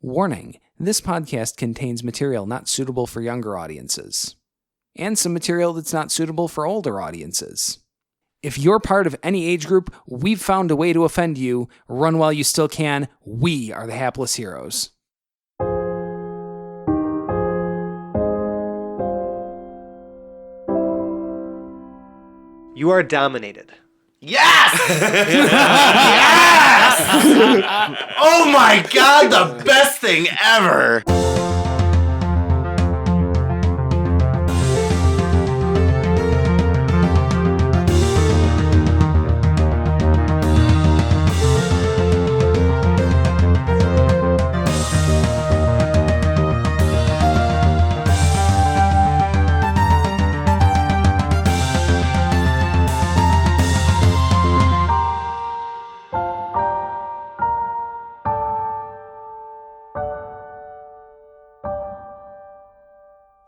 Warning, this podcast contains material not suitable for younger audiences, and some material that's not suitable for older audiences. If you're part of any age group, we've found a way to offend you. Run while you still can. We are the hapless heroes. You are dominated. Yes! Yes! Oh my god, the best thing ever!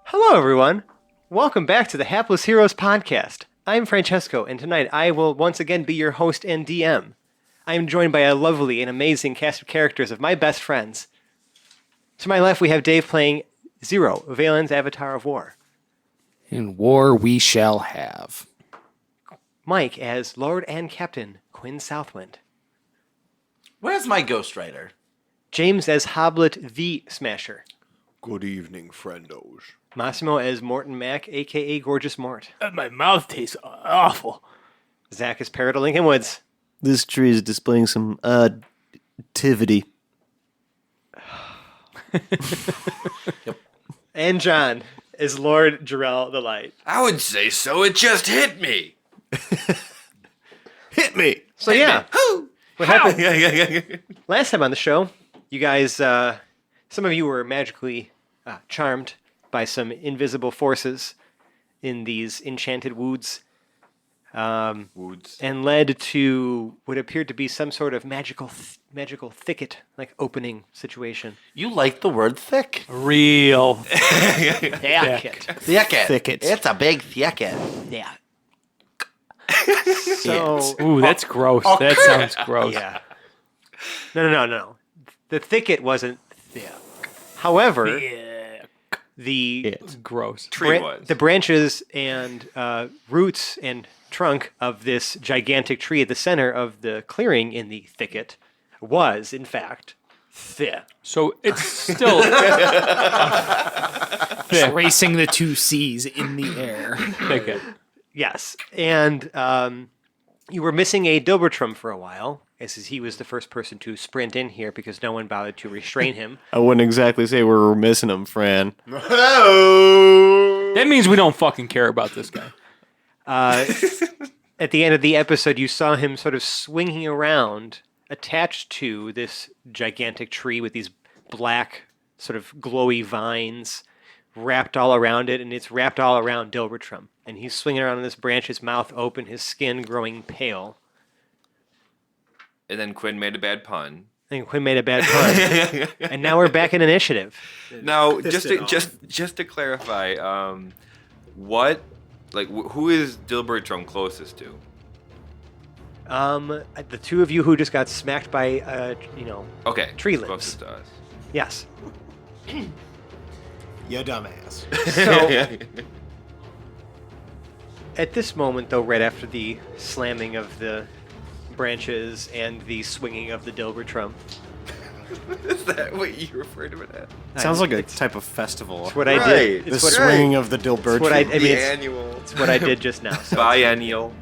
Hello, everyone. Welcome back to the Hapless Heroes podcast. I'm Francesco, and tonight I will once again be your host and DM. I am joined by a lovely and amazing cast of characters of my best friends. To my left, we have Dave playing Zero, Valen's Avatar of War. In war we shall have. Mike as Lord and Captain Kwin Southwind. Where's my ghostwriter? James as Hoblet the Smasher. Good evening, friendos. Massimo as Morton Mac, a.k.a. Gorgeous Mort. My mouth tastes awful. Zach as Parrot of Lincoln Woods. This tree is displaying some activity. And John as Lord Jarrell the Light. I would say so. It just hit me. Hit me! So yeah, what happened? Last time on the show, you guys, some of you were magically charmed by some invisible forces in these enchanted woods, and led to what appeared to be some sort of magical thicket, like opening situation. You like the word thick. Real. Thicket. Thicket. It's a big thicket. Yeah. So, Ooh, that's gross. That sounds gross. yeah. No. The thicket wasn't thick. However, the It's gross. the branches and roots and trunk of this gigantic tree at the center of the clearing in the thicket was, in fact, thick. So it's still Tracing the two C's in the air. thicket. Yes, and you were missing a Dilbertrum for a while, as he was the first person to sprint in here because no one bothered to restrain him. I wouldn't exactly say we're missing him, Fran. Hello! That means we don't fucking care about this guy. At the end of the episode, you saw him sort of swinging around, attached to this gigantic tree with these black, sort of glowy vines wrapped all around it, and it's wrapped all around Dilbertrum. And he's swinging around on this branch, his mouth open, his skin growing pale. And then Quinn made a bad pun. I think Quinn made a bad pun. And now we're back in initiative. Now, just to clarify, who is Dilbertrum closest to? The two of you who just got smacked by, Okay, tree limbs. closest to us. Yes. You dumbass. So, at this moment, though, right after the slamming of the branches and the swinging of the Dilbertrum, Is that what you refer to it as? Sounds like a type of festival. it's what I did. The It's what, swinging of the Dilbert. it's what I mean. The It's, annual. it's what I did just now. So, Biennial.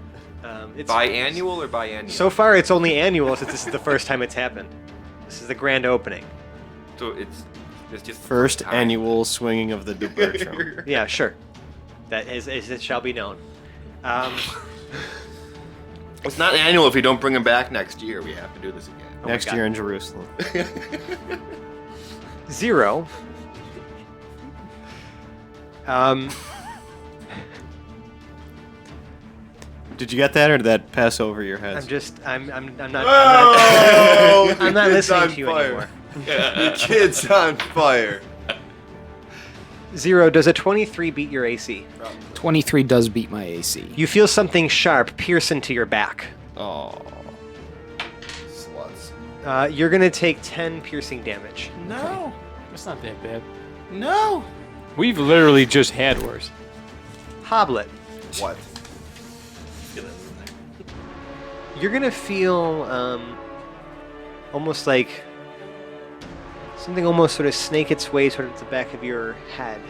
it's, Biannual or biennial? so far, it's only annual since this is the first time it's happened. This is the grand opening. So it's just the First time. annual swinging of the Dilbert. Yeah, sure. That is it shall be known. It's not annual if you don't bring him back next year. We have to do this again. Next God. year in Jerusalem. Zero. Did you get that, or did that pass over your head? I'm not Oh, I'm not kid's listening on to you fire. anymore. Your kid's on fire. Zero, does a 23 beat your AC? 23 does beat my AC. You feel something sharp pierce into your back. Oh. Sluts. You're going to take 10 piercing damage. No. It's not that bad. No. We've literally just had worse. Hoblet, What? you're going to feel almost like something almost sort of snake its way sort of to the back of your head.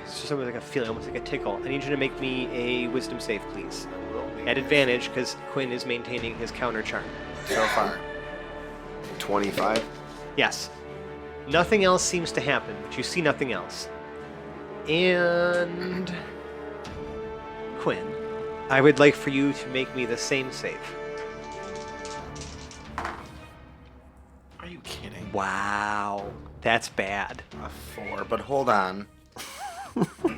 It's just almost like a feeling, almost like a tickle. I need you to make me a wisdom save, please. At advantage, because Kwin is maintaining his counter charm. So far. 25. Yes. Nothing else seems to happen, but you see nothing else. And Kwin, I would like for you to make me the same save. Are you kidding? Wow, that's bad. A 4, but hold on.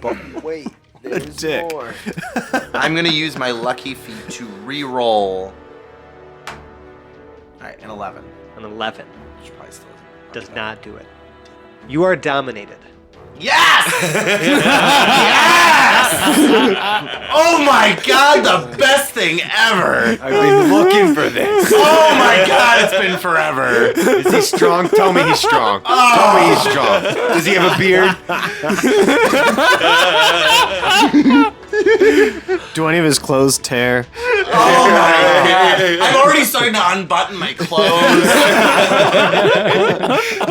But wait, there's dick. more. I'm gonna use my lucky feat to re-roll. All right, an 11. An 11 Which probably still isn't. does not do it. You are dominated. Yes! Yes! Oh my god, the best thing ever! I've been looking for this. Oh my god, it's been forever. Is he strong? Tell me he's strong. Tell me he's strong. Does he have a beard? Do any of his clothes tear? Oh my god. I'm already starting to unbutton my clothes.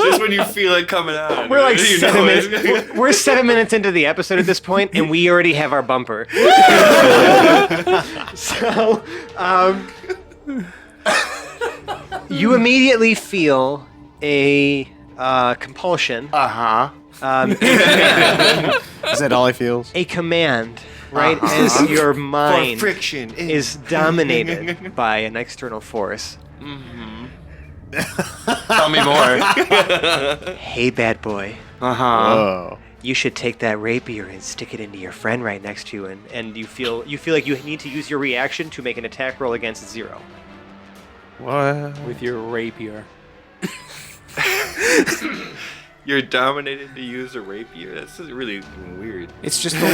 Just when you feel it coming out. We're like you 7 know minutes. We're 7 minutes into the episode at this point, and we already have our bumper. So, you immediately feel a compulsion. Uh-huh. Is that all he feels? A command, right? As your mind friction is dominated by an external force. Tell me more. Hey, bad boy, Uh-huh. Oh. you should take that rapier and stick it into your friend right next to you, and you feel like you need to use your reaction to make an attack roll against 0. What? With your rapier. You're dominated to use a rapier. That's just really weird. It's just a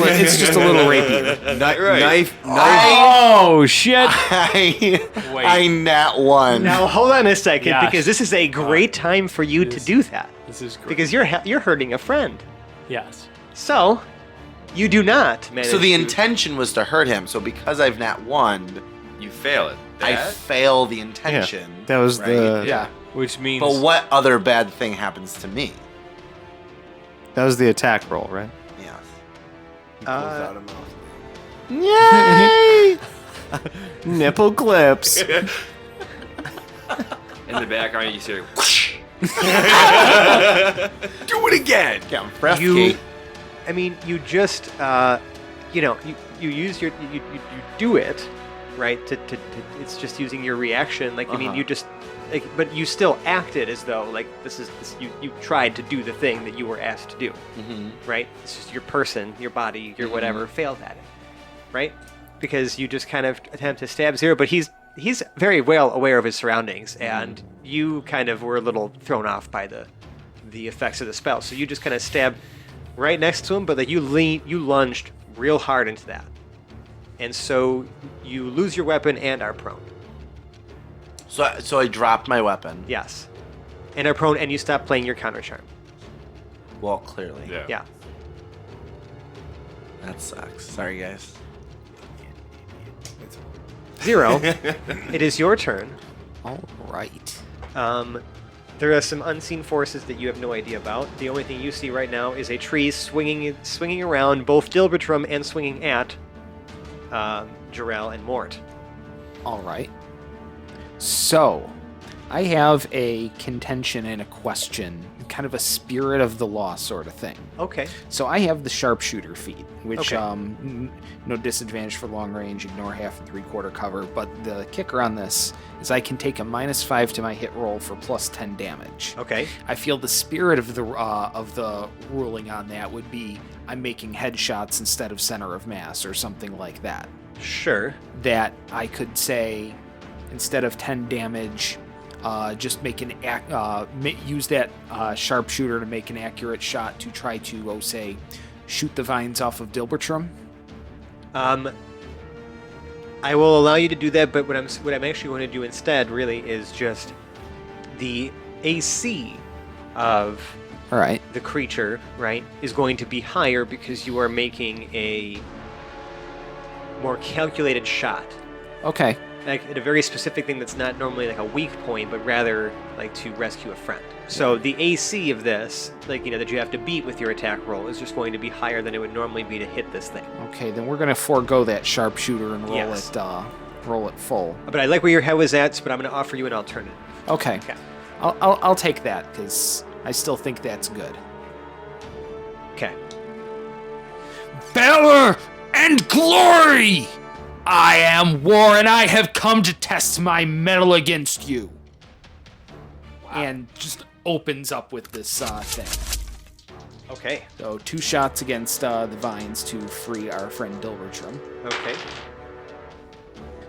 little rapier. Knife. Oh, shit! I nat 1. Now hold on a second, Yes. because this is a great time for you to do that, This is great. because you're hurting a friend. Yes. So, you do not manage. So the to- intention was to hurt him. So because I've nat 1, You fail it. I That? fail the intention. That was right? the Yeah. Which means. But what other bad thing happens to me? that was the attack roll, right? Yes. Out of mouth. Yay! Nipple clips. In the background, you see whoosh. Do it again. Yeah, I'm breath You- Kate. I mean, you just, you use your, you do it, right? It's just using your reaction. Like, I mean, you just, like, but you still acted as though, like, you tried to do the thing that you were asked to do, right? It's just your person, your body, your whatever failed at it, right? Because you just kind of attempt to stab 0, but he's very well aware of his surroundings, and you kind of were a little thrown off by the effects of the spell. So you just kind of stabbed right next to him, but like you lunged real hard into that, and so you lose your weapon and are prone. So I dropped my weapon. Yes, and are prone, and you stop playing your counter charm. Well, clearly. Yeah. That sucks. Sorry, guys. 0. It is your turn. All right. There are some unseen forces that you have no idea about. The only thing you see right now is a tree swinging around both Dilbertrum and swinging at Jarrell and Mort. All right. So, I have a contention and a question, kind of a spirit of the law sort of thing. Okay. So I have the sharpshooter feat, which Okay. No disadvantage for long range, ignore 1/2 and 3/4 cover. But the kicker on this is I can take a -5 to my hit roll for +10 damage. Okay. I feel the spirit of the ruling on that would be I'm making headshots instead of center of mass or something like that. Sure. That I could say instead of 10 damage. Just make use that sharpshooter to make an accurate shot to try to, say, shoot the vines off of Dilbertrum. I will allow you to do that, but what I'm actually going to do instead really is just the AC of All right. the creature, right, is going to be higher because you are making a more calculated shot. Okay. Like at a very specific thing that's not normally like a weak point, but rather like to rescue a friend. So the AC of this, like, that you have to beat with your attack roll is just going to be higher than it would normally be to hit this thing. Okay, then we're gonna forego that sharpshooter and roll Yes. roll it full. But I like where your head was at, but I'm going to offer you an alternative. Okay. Okay. I'll take that because I still think that's good. Okay. Valor and glory! I am war, and I have come to test my mettle against you. And just opens up with this thing. Okay. So 2 shots against the vines to free our friend Dilbertram. Okay.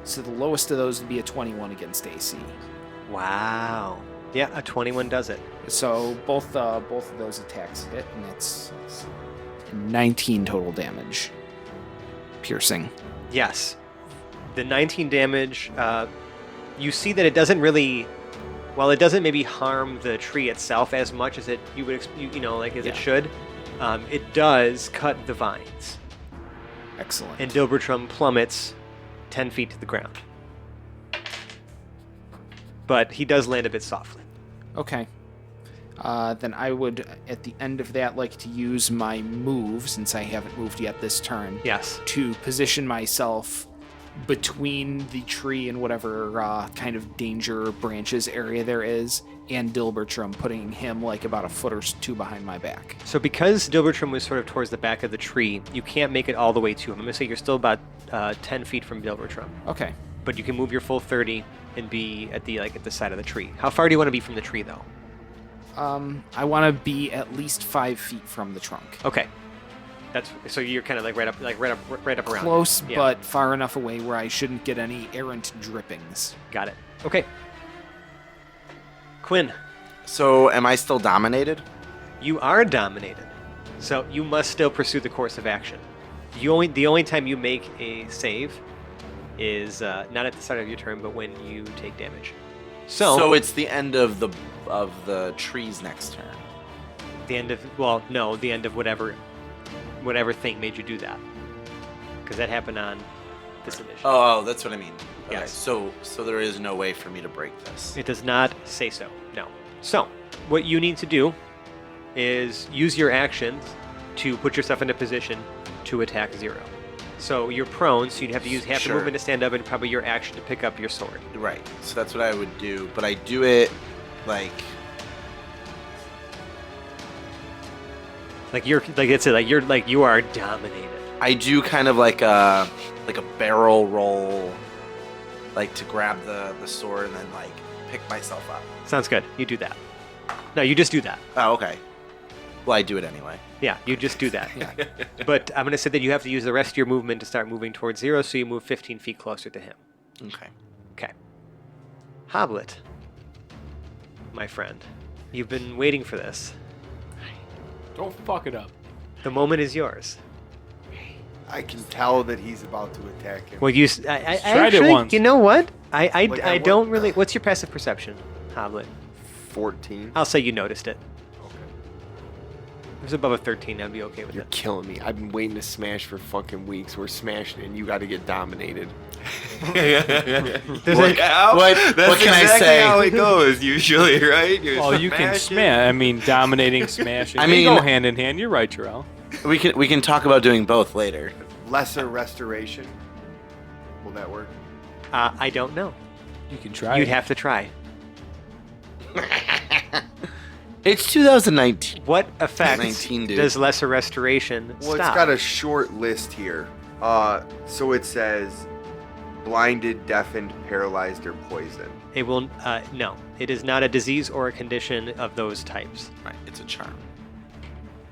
So the lowest of those would be a 21 against AC. Wow. Yeah, a 21 does it. So both of those attacks hit, and it's 19 total damage. Piercing. Yes. The 19 damage, you see that it doesn't really, while it doesn't maybe harm the tree itself as much as it Yeah. should, it does cut the vines. Excellent. And Dilbertram plummets 10 feet to the ground. But he does land a bit softly. Okay. Then I would, at the end of that, like to use my move, since I haven't moved yet this turn, Yes. to position myself between the tree and whatever kind of danger branches area there is, and Dilbertram, putting him like about a foot or 2 behind my back. So because Dilbertram was sort of towards the back of the tree, you can't make it all the way to him. I'm going to say you're still about 10 feet from Dilbertram. Okay. But you can move your full 30 and be at the side of the tree. How far do you want to be from the tree, though? I want to be at least 5 feet from the trunk. Okay. That's so you're kind of like right up around. Close, it. Yeah. but far enough away where I shouldn't get any errant drippings. Got it. Okay. Kwin, So, am I still dominated? you are dominated, so you must still pursue the course of action. The only time you make a save is not at the start of your turn, but when you take damage. So it's the end of the tree's next turn. the end of the end of whatever thing made you do that, because that happened on this initiative. Oh, that's what I mean. Okay, Yes. So there is no way for me to break this. It does not say so. No. So what you need to do is use your actions to put yourself in a position to attack 0. So you're prone, so you'd have to use half the Sure. movement to stand up and probably your action to pick up your sword. Right. So that's what I would do, but I do it like You are dominated. I do kind of like a barrel roll, like to grab the sword and then like pick myself up. Sounds good. You do that. No, you just do that. Oh, okay. Well, I do it anyway. Yeah, you just do that. But I'm going to say that you have to use the rest of your movement to start moving towards 0, so you move 15 feet closer to him. Okay. Okay. Hoblet, my friend, you've been waiting for this. Don't fuck it up. The moment is yours. I can tell that he's about to attack him. Well, I Tried it actually, once. you know what? I Like I don't would- really. What's your passive perception, Hoblet? 14. I'll say you noticed it. Okay. If it was above a 13, I'd be okay with You're it. killing me. I've been waiting to smash for fucking weeks. We're smashing and you got to get dominated. There's What can I say? How it goes usually, right? You're Well, you can smashing. smash. I mean, dominating, smashing. I They mean- go hand in hand. You're right, Jarrell. We can talk about doing both later. Lesser restoration. Will that work? I don't know. You can try. You'd it. have to try. It's 2019. What effect 19, dude. does lesser restoration Well, stop? it's got a short list here. So it says blinded, deafened, paralyzed, or poisoned. It will. No, it is not a disease or a condition of those types. Right, it's a charm.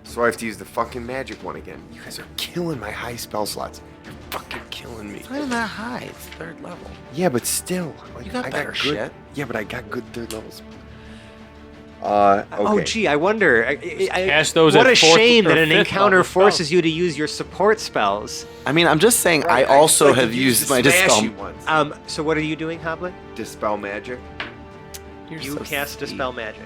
So I have to use the fucking magic one again. You guys are killing my high spell slots. You're fucking killing me. It's not even that high. It's 3rd level. Yeah, but still. Like, You got I better good, shit. Yeah, but I got good 3rd levels. Okay. Oh, gee, I wonder. cast those what at a fourth shame or that an fifth encounter level forces spells. you to use your support spells. I mean, I'm just saying. Right, I also just like have to use used the my smashy dispel. ones. So what are you doing, Hoblet? Dispel magic. You cast Dispel Magic.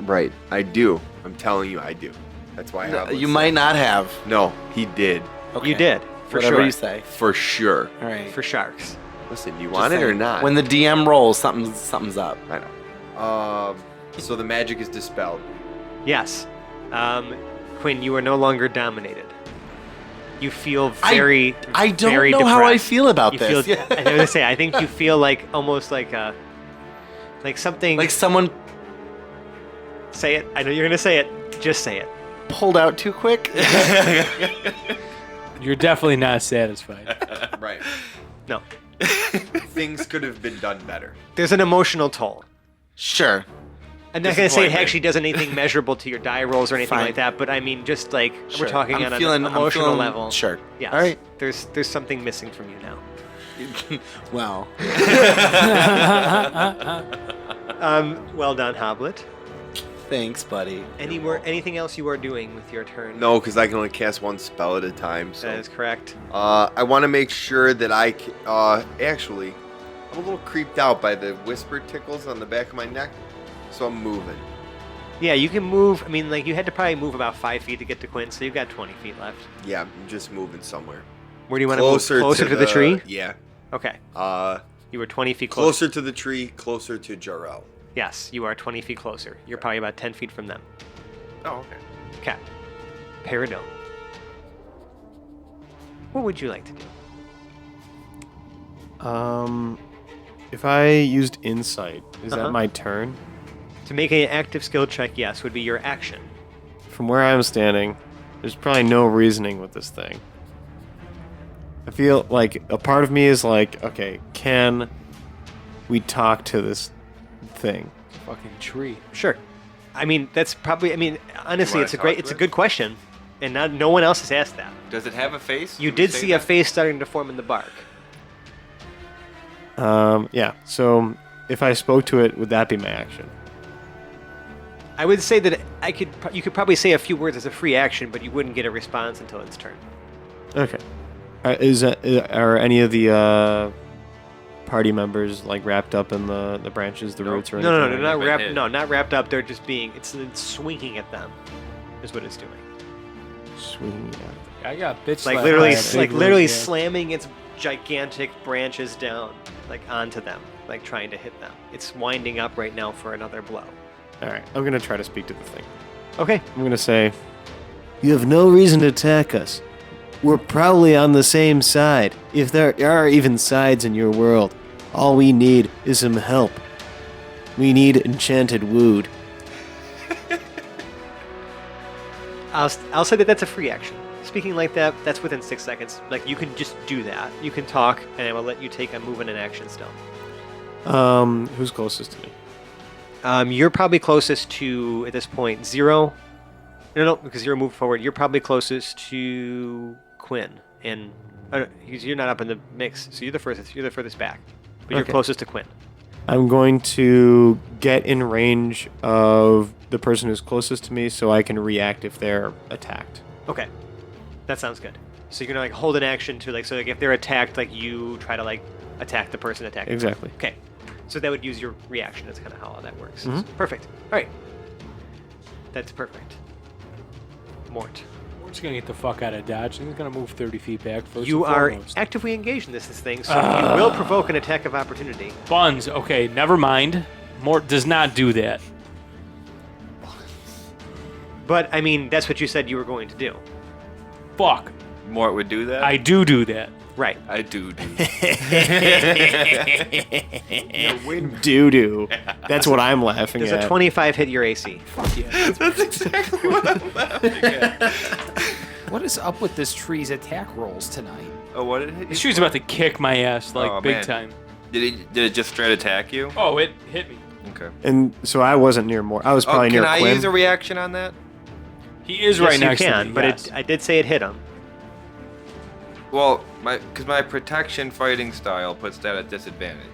Right, I do. I'm telling you, I do. That's why I have. You might not have. No, he did. Okay. You did. For Whatever sure. you say. For sure. All right. For sharks. Listen, you want it or not? When the DM rolls, something's up. I know. So the magic is dispelled. Yes. Quinn, you are no longer dominated. You feel very, I don't very know how I depressed. feel about You this. feel, I was gonna say, I think you feel like almost like something. Like someone Say it. I know you're gonna say it. Just say it. pulled out too quick. You're definitely not satisfied. Right. No. Things could have been done better. There's an emotional toll. Sure. I'm not gonna say it Disappointment. actually does anything measurable to your die rolls or anything Fine. like that, but I mean, just like Sure. we're talking I'm on feeling- an I'm emotional feeling- level. Sure. Yes. All right. There's something missing from you now. Wow. Well done, Hoblet. Thanks, buddy. Anything else you are doing with your turn? No, because I can only cast one spell at a time. So That is correct. I want to make sure that I actually, I'm a little creeped out by the whisper tickles on the back of my neck, so I'm moving. Yeah, you can move. I mean, like you had to probably move about 5 feet to get to Quinn, so you've got 20 feet left. Yeah, I'm just moving somewhere. Where do you want to move? Closer to the tree? Yeah. Okay. Uh, You were 20 feet closer. closer to the tree, closer to Jarrell. Yes, you are 20 feet closer. You're probably about 10 feet from them. Oh, okay. Okay. Peridot. What would you like to do? If I used insight, is Uh-huh. that my turn? To make an active skill check, yes, would be your action. From where I'm standing, there's probably no reasoning with this thing. I feel like a part of me is like, okay, can we talk to this thing? Fucking tree. Sure. I mean, that's probably. I mean, honestly, wanna it's a talk great. to It's a it? good question, and no one else has asked that. Does it have a face? You we did say see a that? face starting to form in the bark. Yeah, so if I spoke to it, would that be my action? I would say that you could probably say a few words as a free action, but you wouldn't get a response until its turn. Okay. Are any of the party members like wrapped up in the branches, the roots, or anything? No, like they're that? not been wrapped. hit. No, not wrapped up. They're just being. It's swinging at them, is what it's doing. Swinging at I got bitch Like slapped literally, by a big like root, literally yeah. slamming its gigantic branches down, like onto them, like trying to hit them. It's winding up right now for another blow. All right, I'm gonna try to speak to the thing. Okay. I'm gonna say, "You have no reason to attack us. We're probably on the same side. If there are even sides in your world, all we need is some help. We need enchanted wood." I'll say that that's a free action. Speaking like that, that's within 6 seconds. Like you can just do that. You can talk, and I will let you take a move and an action still. Who's closest to me? You're probably closest to at this point 0. No, because you're moved forward. You're probably closest to Quinn, and you're not up in the mix, so you're the furthest. You're the furthest back, but you're Okay. closest to Quinn. I'm going to get in range of the person who's closest to me, so I can react if they're attacked. Okay, that sounds good. So you're gonna like hold an action to like if they're attacked, like you try to like attack the person attacking. Exactly. Okay, so that would use your reaction. That's kind of how all that works. Mhm. Perfect. All right, that's perfect. Mort, We're just gonna get the fuck out of Dodge. He's gonna move 30 feet back first. you and are foremost. actively engaged in this thing, so you will provoke an attack of opportunity. Buns. Okay, never mind. Mort does not do that. But I mean, that's what you said you were going to do. Fuck. Mort would do that? I do that. Right. I do. Doo doo. That's what I'm laughing Does at. a 25 hit your AC? That's exactly what I'm laughing at. What is up with this tree's attack rolls tonight? Oh, what did it hit This you? tree's about to kick my ass like Oh, big man. time. Did it just straight attack you? Oh, it hit me. Okay. And so I wasn't near more. I was Oh, probably can near I Quinn. use a reaction on that? He is Yes, right next you to can, me. but yes. I did say it hit him. Well, because my protection fighting style puts that at disadvantage.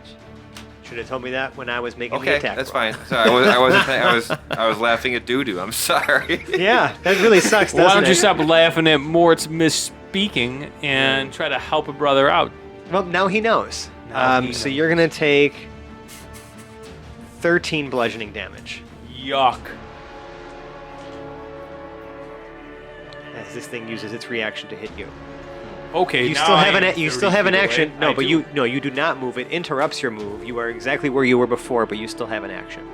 Should have told me that when I was making the Okay, attack. that's roll. fine. Sorry, I wasn't. I was laughing at doo-doo. I'm sorry. Yeah, that really sucks, doesn't Why don't you it? stop laughing at Mort's misspeaking and try to help a brother out? Well, now he knows. Now he So knows. you're gonna take 13 bludgeoning damage Yuck. as this thing uses its reaction to hit you. Okay, You now still have I am an you 30 still have an feet action. away. No, I but do. you do not move. It interrupts your move. You are exactly where you were before, but you still have an action.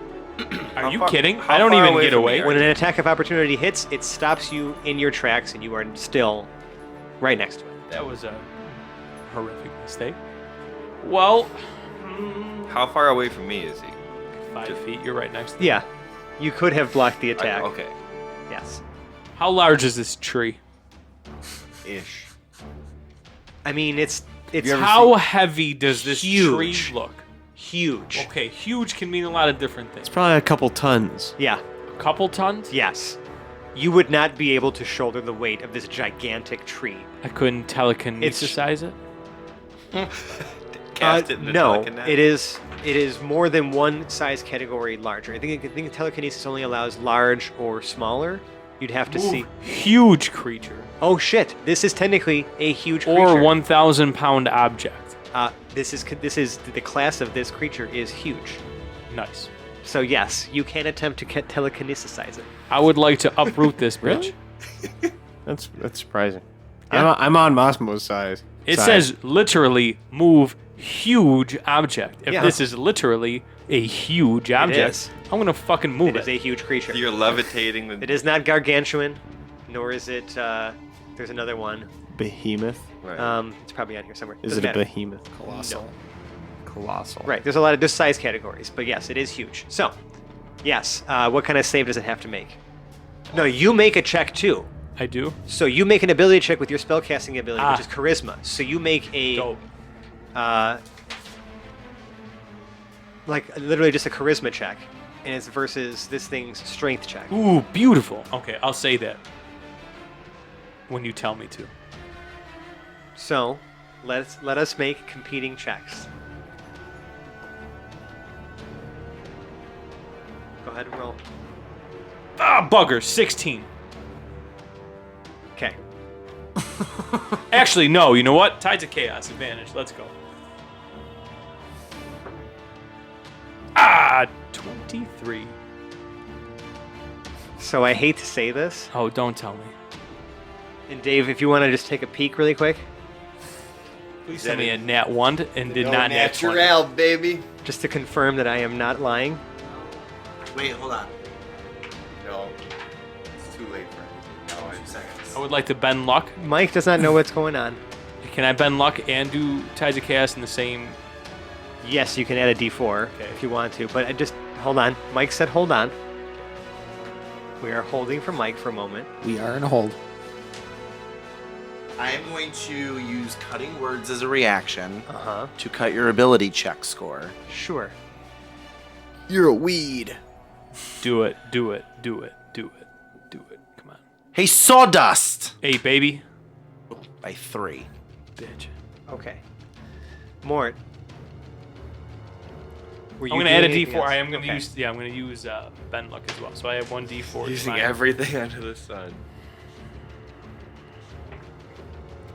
Are How you far- kidding? how I don't far even away get from me away. are When an attack of opportunity hits, it stops you in your tracks, and you are still right next to it. That was a horrific mistake. Well, How far away from me is he? 5 feet. You're right next to me. Yeah, you could have blocked the attack. Okay. Yes. How large is this tree? Ish. I mean, it's How heavy does this Huge. tree look? huge. Okay, huge can mean a lot of different things. It's probably a couple tons. Yeah. A couple tons? Yes. You would not be able to shoulder the weight of this gigantic tree. I couldn't telekinesize it. Cast it in the no, telekinetic. it is more than one size category larger. I think telekinesis only allows large or smaller. You'd have to see. Huge creature. Oh shit! This is technically a huge creature. Or 1,000 pound object. This is the class of this creature is huge. Nice. So yes, you can attempt to telekinesisize it. I would like to uproot this bitch. Really? That's surprising. I'm on Mosmo's side. It says literally move huge object. If Yeah. this is literally a huge object, is. I'm gonna fucking move It it. is a huge creature. You're levitating the. It is not gargantuan, nor is it. There's another one. Behemoth. Right. It's probably on here somewhere. Is Doesn't it a matter. behemoth? Colossal. Colossal. Right. There's size categories, but yes, it is huge. So, yes. What kind of save does it have to make? No, you make a check too. I do. So you make an ability check with your spellcasting ability, Ah. which is charisma. So you make a Dope. like literally just a charisma check, and it's versus this thing's strength check. Ooh, beautiful. Okay, I'll say that when you tell me to. So let us make competing checks. Go ahead and roll. Ah, bugger. 16. Okay. Actually, no. You know what? Tides of Chaos. Advantage. Let's go. Ah, 23. So I hate to say this, Oh, don't tell me. and Dave, if you want to just take a peek really quick, Please tell me a nat 1 and did not nat 20. natural, baby. just to confirm that I am not lying. Wait, hold on. No, it's too late for me. No, I would like to bend luck. Mike does not know what's going on. Can I bend luck and do Tides of Chaos in the same? Yes, you can add a D4 if you want to, but I just hold on. Mike said hold on. We are holding for Mike for a moment. We are in a hold. I am going to use cutting words as a reaction Uh-huh. to cut your ability check score. Sure. You're a weed. Do it. Do it. Do it. Do it. Do it. Come on. Hey, Sawdust! 8, baby. By 3. Bitch. Okay. Mort. Were I'm gonna add a doing D4. anything else? I am gonna Okay. use. Yeah, I'm gonna use bend luck as well. So I have 1 D4. Using Fine. everything under the sun.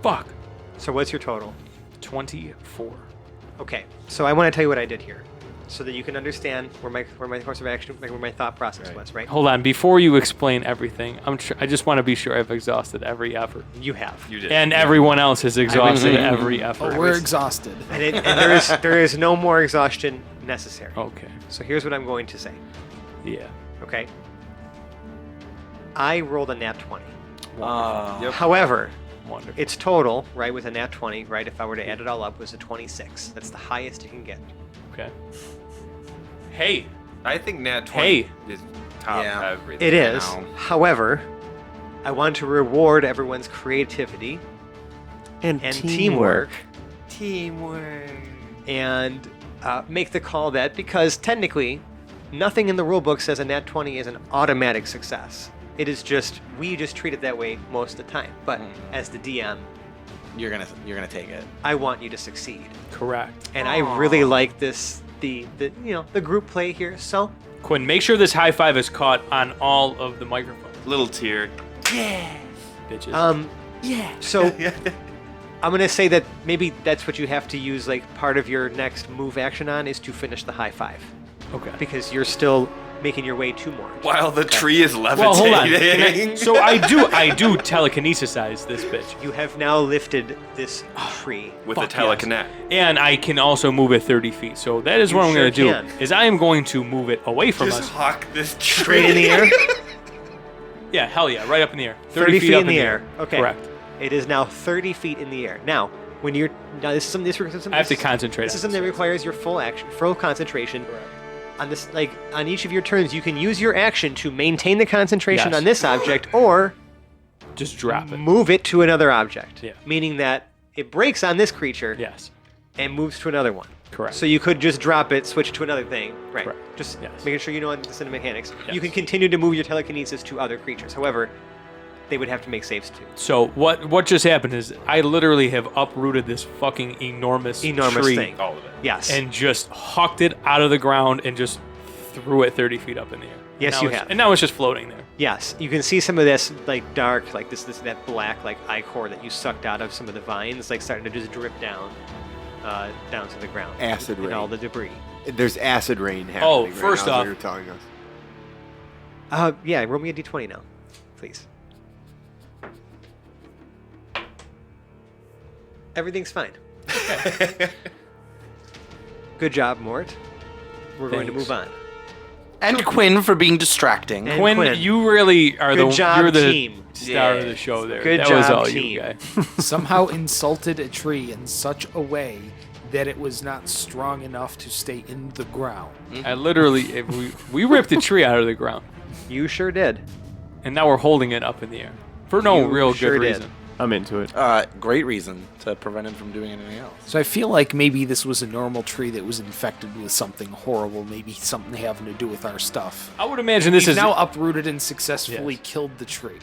Fuck. So what's your total? 24. Okay. So I want to tell you what I did here, so that you can understand where my course of action, where my thought process was. Right. Hold on. Before you explain everything, I just want to be sure I've exhausted every effort, You have. You did. and everyone else has exhausted every effort. But we're exhausted. And there is no more exhaustion necessary. Okay. So here's what I'm going to say. Yeah. Okay. I rolled a nat 20. Yep. However, Wonderful. its total, right, with a nat 20, right, if I were to add it all up, was a 26. That's the highest you can get. Okay. Hey. I think Nat 20 Hey. is top Yeah. everything. It is. Wow. However, I want to reward everyone's creativity And, and teamwork Teamwork. and make the call that, because technically, nothing in the rulebook says a nat 20 is an automatic success. It is just, we just treat it that way most of the time. But as the DM, You're gonna take it. I want you to succeed. Correct. And I really like this, the group play here. So Quinn, make sure this high five is caught on all of the microphones. Little tear. Bitches. so I'm gonna say that maybe that's what you have to use, like part of your next move action on, is to finish the high five. Okay. because you're still making your way to Mort. While the tree is Well, hold on. levitating. So I do telekinesisize this bitch. You have now lifted this tree. With the Fuck yes. telekinet. And I can also move it 30 feet. So that is You what I'm sure going to do. can. Is I am going to move it away from Just us. hawk this tree. Straight in the air? Yeah, hell yeah, right up in the air. 30 feet up in the air. Okay. Correct. It is now 30 feet in the air. Now, when you're this is something I have to concentrate. This is on something that requires your full action, full concentration. On this, like on each of your turns, you can use your action to maintain the concentration Yes. on this object, or Just drop it. move it to another object. Yeah. Meaning that it breaks on this creature Yes. and moves to another one. Correct. So you could just drop it, switch to another thing. Right. Correct. Just Yes. making sure you know the mechanics. Yes. You can continue to move your telekinesis to other creatures. However, they would have to make saves too. So what just happened is I literally have uprooted this fucking enormous tree thing. All of it. Yes. and just hucked it out of the ground and just threw it 30 feet up in the air. Yes, Now you it's- have. And now it's just floating there. Yes, you can see some of this like dark, like that black like ichor that you sucked out of some of the vines, like starting to just drip down, down to the ground. Acid and rain. all the debris. There's acid rain happening. Oh, right first now, as off- you were telling us. Yeah, roll me a d20 now, please. Everything's fine. Good job, Mort. We're going to Thanks. move on. And Kwin for being distracting. And Quinn, Quinn. you really are Good job, you're the team. star of Yeah. the show there. Good that was job, all team. you guys. Somehow insulted a tree in such a way that it was not strong enough to stay in the ground. I literally we ripped the tree out of the ground, You sure did. and now we're holding it up in the air for no You real sure good did. reason. I'm into it. Great reason to prevent him from doing anything else. So I feel like maybe this was a normal tree that was infected with something horrible, maybe something having to do with our stuff. I would imagine this We've is now uprooted and successfully Yes. killed the tree.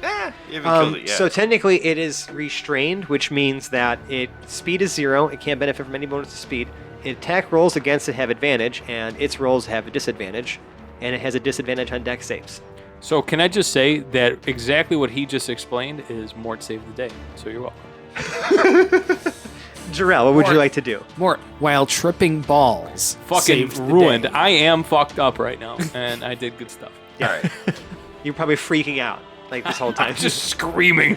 You haven't killed it yet. So technically, it is restrained, which means that its speed is 0. It can't benefit from any bonus to speed. Attack rolls against it have advantage, and its rolls have a disadvantage, and it has a disadvantage on dex saves. So can I just say that exactly what he just explained is Mort saved the day. So you're welcome. Jarrell, what would you Mort. like to do? Mort, while tripping balls, Fucking saved the ruined. day. I am fucked up right now, and I did good stuff. All right. You're probably freaking out like this whole time. I'm just screaming.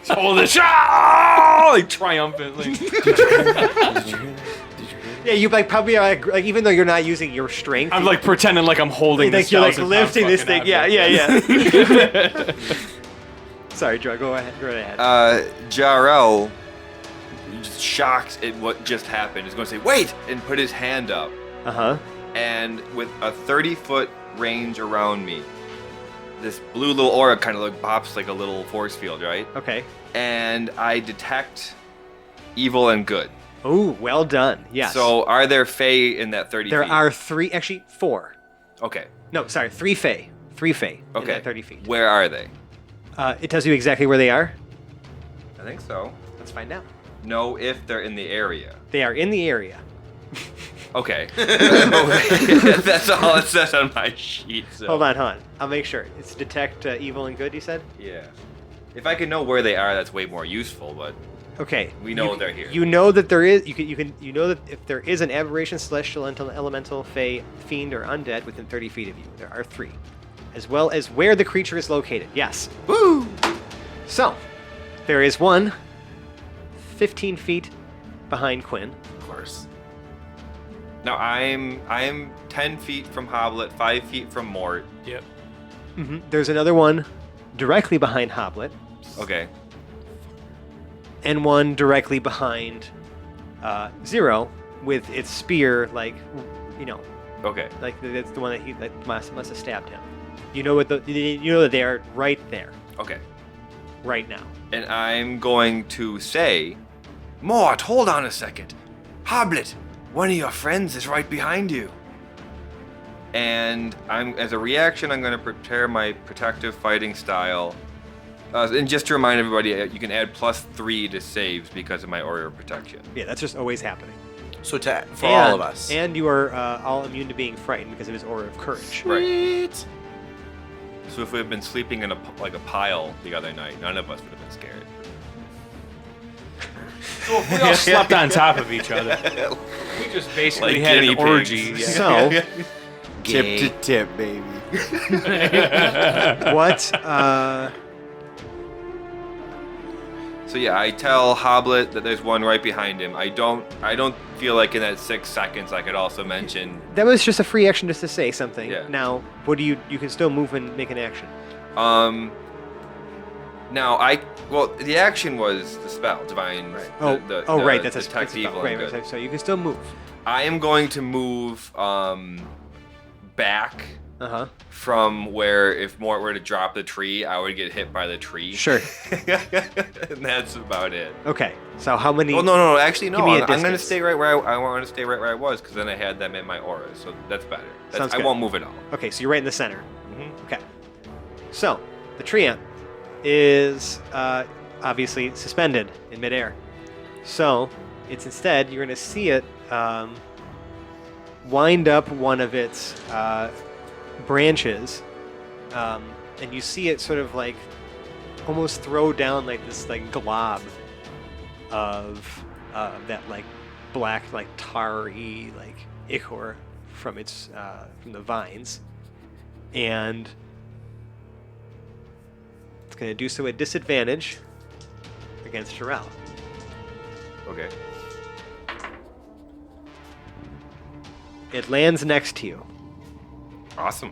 Hold the shot! Like triumphantly. Yeah, you like probably are like even though you're not using your strength, I'm like pretending like I'm holding like this you're like 1,000-pound lifting this fucking thing. Yeah, object. yeah. Sorry, Joe. Go ahead. Go right ahead. Jarrell, just shocked at what just happened, is going to say, "Wait!" and put his hand up. Uh huh. And with a 30-foot range around me, this blue little aura kind of like bops like a little force field, right? Okay. And I detect evil and good. Oh, well done. Yes. So are there Fae in that 30 there feet? are 3, actually 4. Okay. No, sorry, 3 Fae. 3 Fae in Okay. that 30 feet. Where are they? It tells you exactly where they are. I think so. Let's find out. Know if they're in the area. They are in the area. Okay. That's all it says on my sheet. So. Hold on. I'll make sure. It's detect evil and good, you said? Yeah. If I can know where they are, that's way more useful. But Okay. We know they're here. You know that there is. You know that if there is an aberration, celestial, elemental, fey, fiend, or undead within 30 feet of you, there are 3, as well as where the creature is located. Yes. Woo! So, there is one 15 feet behind Kwin. Of course. now I'm 10 feet from Hoblet, 5 feet from Mort. Yep. There's another one directly behind Hoblet, Okay. and one directly behind Zero with its spear, like, Okay. like that's the one that must have stabbed him. You know that they are right there, Okay. right now. And I'm going to say, Mort, hold on a second. Hoblet, one of your friends is right behind you. And as a reaction, I'm going to prepare my protective fighting style. And just to remind everybody, you can add +3 to saves because of my Aura of Protection. Yeah, that's just always happening. So for all of us. And you are all immune to being frightened because of his aura of courage. Right. So if we had been sleeping in a pile the other night, none of us would have been scared. So if we all slept on top of each other, we just basically Like had guinea an orgy. pigs. So, Tip to tip, baby. what? So yeah, I tell Hoblet that there's one right behind him. I don't feel like in that 6 seconds I could also mention. That was just a free action just to say something. Yeah. Now, what do you can still move and make an action. Now the action was the spell, divine. Right. Right. That's a detect spell. evil. Right, and good. so you can still move. I am going to move back from where if Mort were to drop the tree, I would get hit by the tree. Sure. And that's about it. Okay. So how many? Well, no. Actually, no. Give me a I'm going to distance. stay right where I want to stay right where I was because then I had them in my aura, so that's better. Sounds I good. won't move at all. Okay, so you're right in the center. Mhm. Okay. So the tree ant is obviously suspended in midair. So it's instead you're going to see it wind up one of its branches, and you see it sort of like almost throw down like this like glob of that like black like tarry like ichor from its from the vines, and it's going to do so at disadvantage against Jarrell. Okay. It lands next to you Awesome.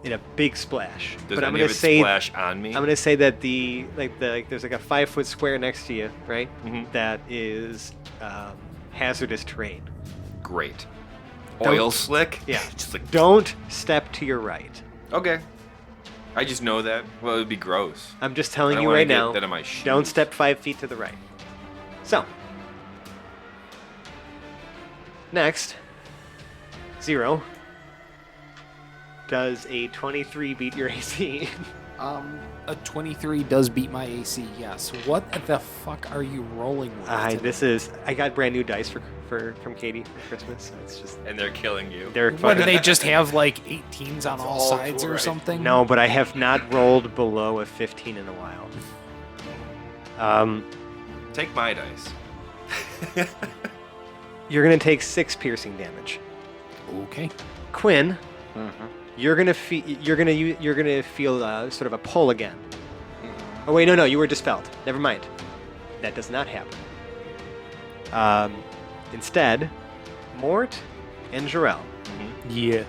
in a big splash. Does but I'm any going of to it say splash on me? I'm going to say that there's like a 5-foot square next to you, right? Mhm. That is hazardous terrain. Great. Don't- Oil slick? Yeah. Just like Don't step to your right. Okay. I just know that. Well, it would be gross. I'm just I telling don't you wanna right get now. that in my shoes. Don't step 5 feet to the right. So, next, 0. Does a 23 beat your AC? A 23 does beat my AC, yes. What the fuck are you rolling with? today? I got brand new dice from Katie for Christmas. So it's just And they're killing you. they're What, fucking. do they just have like 18s on all all sides or right. something? No, but I have not rolled below a 15 in a while. Take my dice. You're gonna take 6 piercing damage. Okay. Kwin, you're gonna feel sort of a pull again. Oh wait, no, you were dispelled. Never mind. That does not happen. Instead, Mort and Jarrell. Yeah.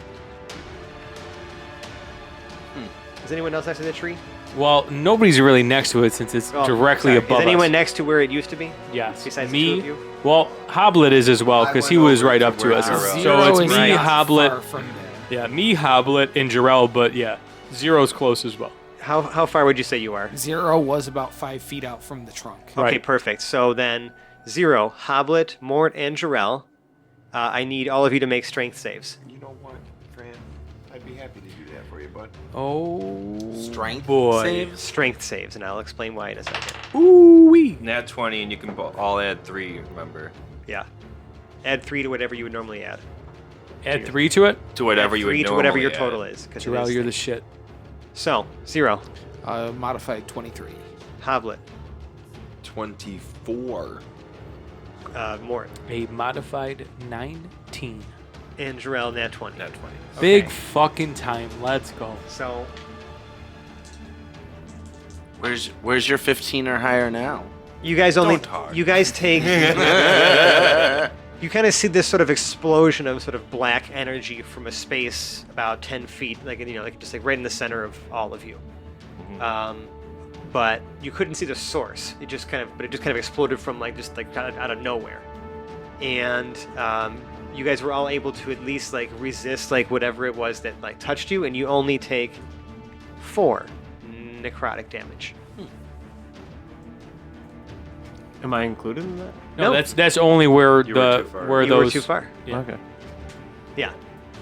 Is anyone else next to the tree? Well, nobody's really next to it since it's Oh, directly sorry. above Is anyone us. next to where it used to be? Yes. Besides me. the two of you? Well, Hoblet is as well I because he went was over right to up to where us. Zero So Zero it's is me, not far Hoblet. from there. Yeah, me, Hoblet, and Jarrell. But yeah, Zero's close as well. How far would you say you are? 0 was about 5 feet out from the trunk. Okay, Right. perfect. So then 0, Hoblet, Mort, and Jarrell. I need all of you to make strength saves. You know what, Fran? I'd be happy to do that for you, bud. Oh, Strength boy. saves? Strength saves, and I'll explain why in a second. Ooh-wee. Nat 20, and you can all add 3, remember. Yeah. Add 3 to whatever you would normally add. Add 3 to it. To whatever Add you would 3 normally to whatever your add. total is. 'cause it Jarrell, is you're the thing. shit. So, 0, Modified 23. Hoblet, 24. Mort, A modified 19. and Jarrell, nat 20. Nat 20. Big Okay. fucking time. Let's go. So, Where's your 15 or higher now? you guys only... Don't talk. You guys take... You kind of see this sort of explosion of sort of black energy from a space about 10 feet, like just like right in the center of all of you. But you couldn't see the source. It just kind of exploded from out of nowhere. And you guys were all able to at least like resist like whatever it was that like touched you, and you only take 4 necrotic damage. Am I included in that? No, No. that's only where You were the too far. where You those. were too far. Yeah. Okay. Yeah.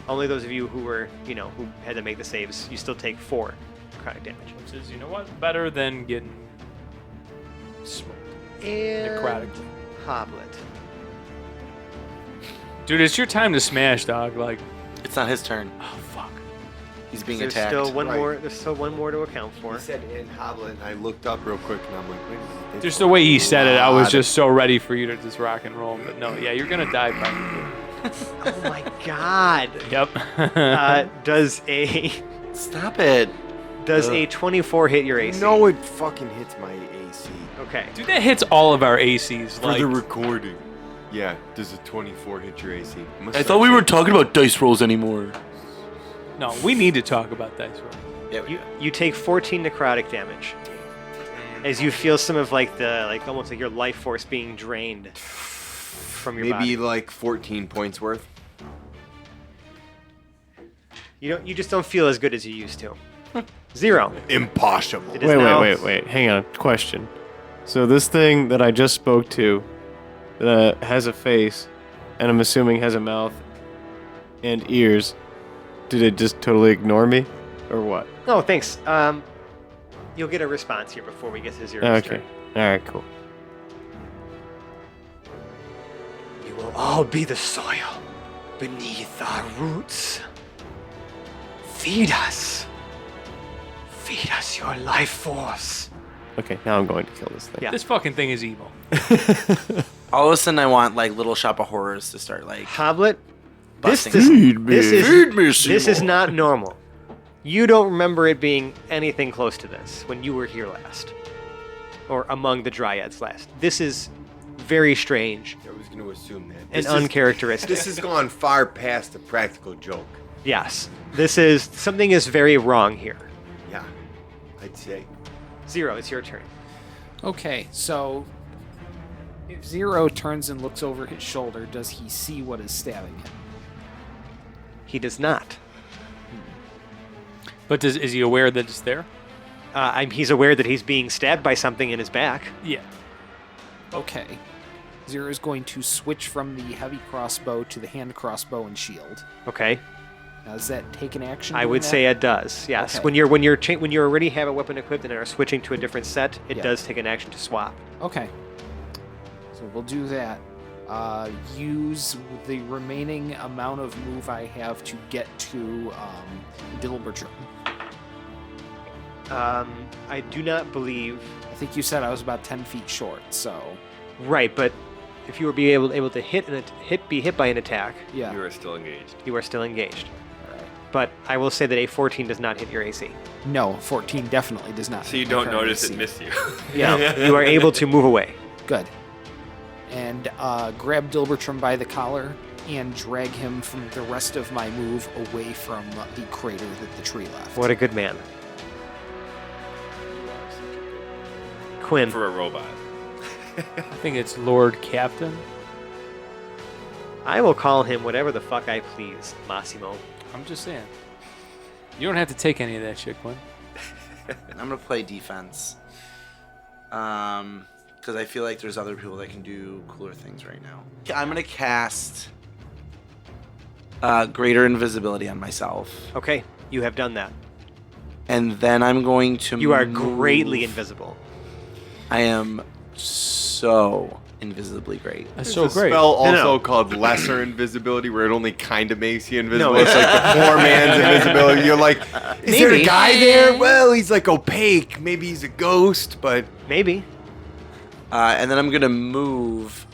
Only those of you who were, who had to make the saves, you still take 4 necrotic damage. Which is, you know what? Better than getting smoked And necrotically. Hoblet. Dude, it's your time to smash, dog. Like, It's not his turn. oh fuck. He's being There's attacked. still one Right. more. There's still one more to account for. He said in Hoblet, and I looked up real quick, and I'm like, wait a minute. Just the way he said it, I was just so ready for you to just rock and roll. But no, yeah, you're gonna die probably. Oh my God. Yep. Does a Stop it. 24 hit your AC? No, it fucking hits my AC. Okay. Dude, that hits all of our ACs. For Like, the recording. Yeah, does a 24 hit your AC? I thought we weren't talking about dice rolls anymore. no, we need to talk about dice roll. Yeah, You take 14 necrotic damage as you feel some of almost like your life force being drained from your Maybe body. like 14 points worth. You just don't feel as good as you used to. 0. Impossible. It is Wait, now- wait. Hang on. Question. So this thing that I just spoke to has a face, and I'm assuming has a mouth and ears. Did it just totally ignore me? Or what? Oh, thanks. You'll get a response here before we get to 0. Okay. Alright, cool. You will all be the soil beneath our roots. Feed us. Feed us your life force. Okay, now I'm going to kill this thing. Yeah. This fucking thing is evil. all of a sudden I want like Little Shop of Horrors to start like Hoblet, this busting. is not normal. You don't remember it being anything close to this when you were here last. Or among the Dryads last. This is very strange I was going to assume that. and This is- uncharacteristic. This has gone far past a practical joke. Yes. Something is very wrong here. Yeah, I'd say. 0, it's your turn. Okay, so if Zero turns and looks over his shoulder, does he see what is stabbing him? He does not. But is he aware that it's there? He's aware that he's being stabbed by something in his back. Yeah. Okay. Zero is going to switch from the heavy crossbow to the hand crossbow and shield. Okay. Now, does that take an action? I doing would that? say it does. Yes. Okay. When you already have a weapon equipped and are switching to a different set, it Yeah. does take an action to swap. Okay. So we'll do that. Use the remaining amount of move I have to get to Dilbertram. I do not believe. I think you said I was about 10 feet short, so Right, but if you were able to be hit by an attack, yeah. You are still engaged. you are still engaged. All right. But I will say that a 14 does not hit your AC. No, 14 definitely does not. So you hit my don't current notice AC. it miss you. Yeah. You are able to move away. Good. And grab Dilbertram by the collar and drag him from the rest of my move away from the crater that the tree left. What a good man. Kwin. For a robot. I think it's Lord Captain. I will call him whatever the fuck I please, Massimo. I'm just saying. You don't have to take any of that shit, Quinn. I'm gonna play defense. Because I feel like there's other people that can do cooler things right now. I'm gonna cast greater invisibility on myself, Okay, you have done that. and then I'm going to. You are move- greatly invisible. I am so invisibly great. That's There's so a great. spell also No. called Lesser Invisibility, where it only kind of makes you invisible. No, It's like the poor man's invisibility. You're like, is there a Maybe. guy there? Well, he's like opaque. Maybe he's a ghost, but Maybe. And then I'm gonna move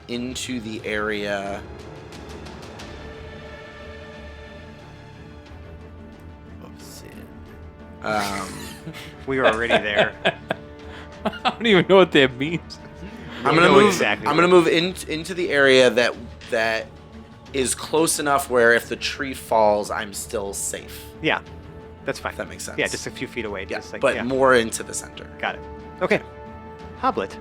into the area. of sin. We were already there. I don't even know what that means. I'm You gonna know move. exactly I'm what gonna move into the area that is close enough where if the tree falls, I'm still safe. Yeah, that's fine. If that makes sense. Yeah, just a few feet away. Yeah, Just like, but yeah. more into the center. Got it. Okay. Hoblet.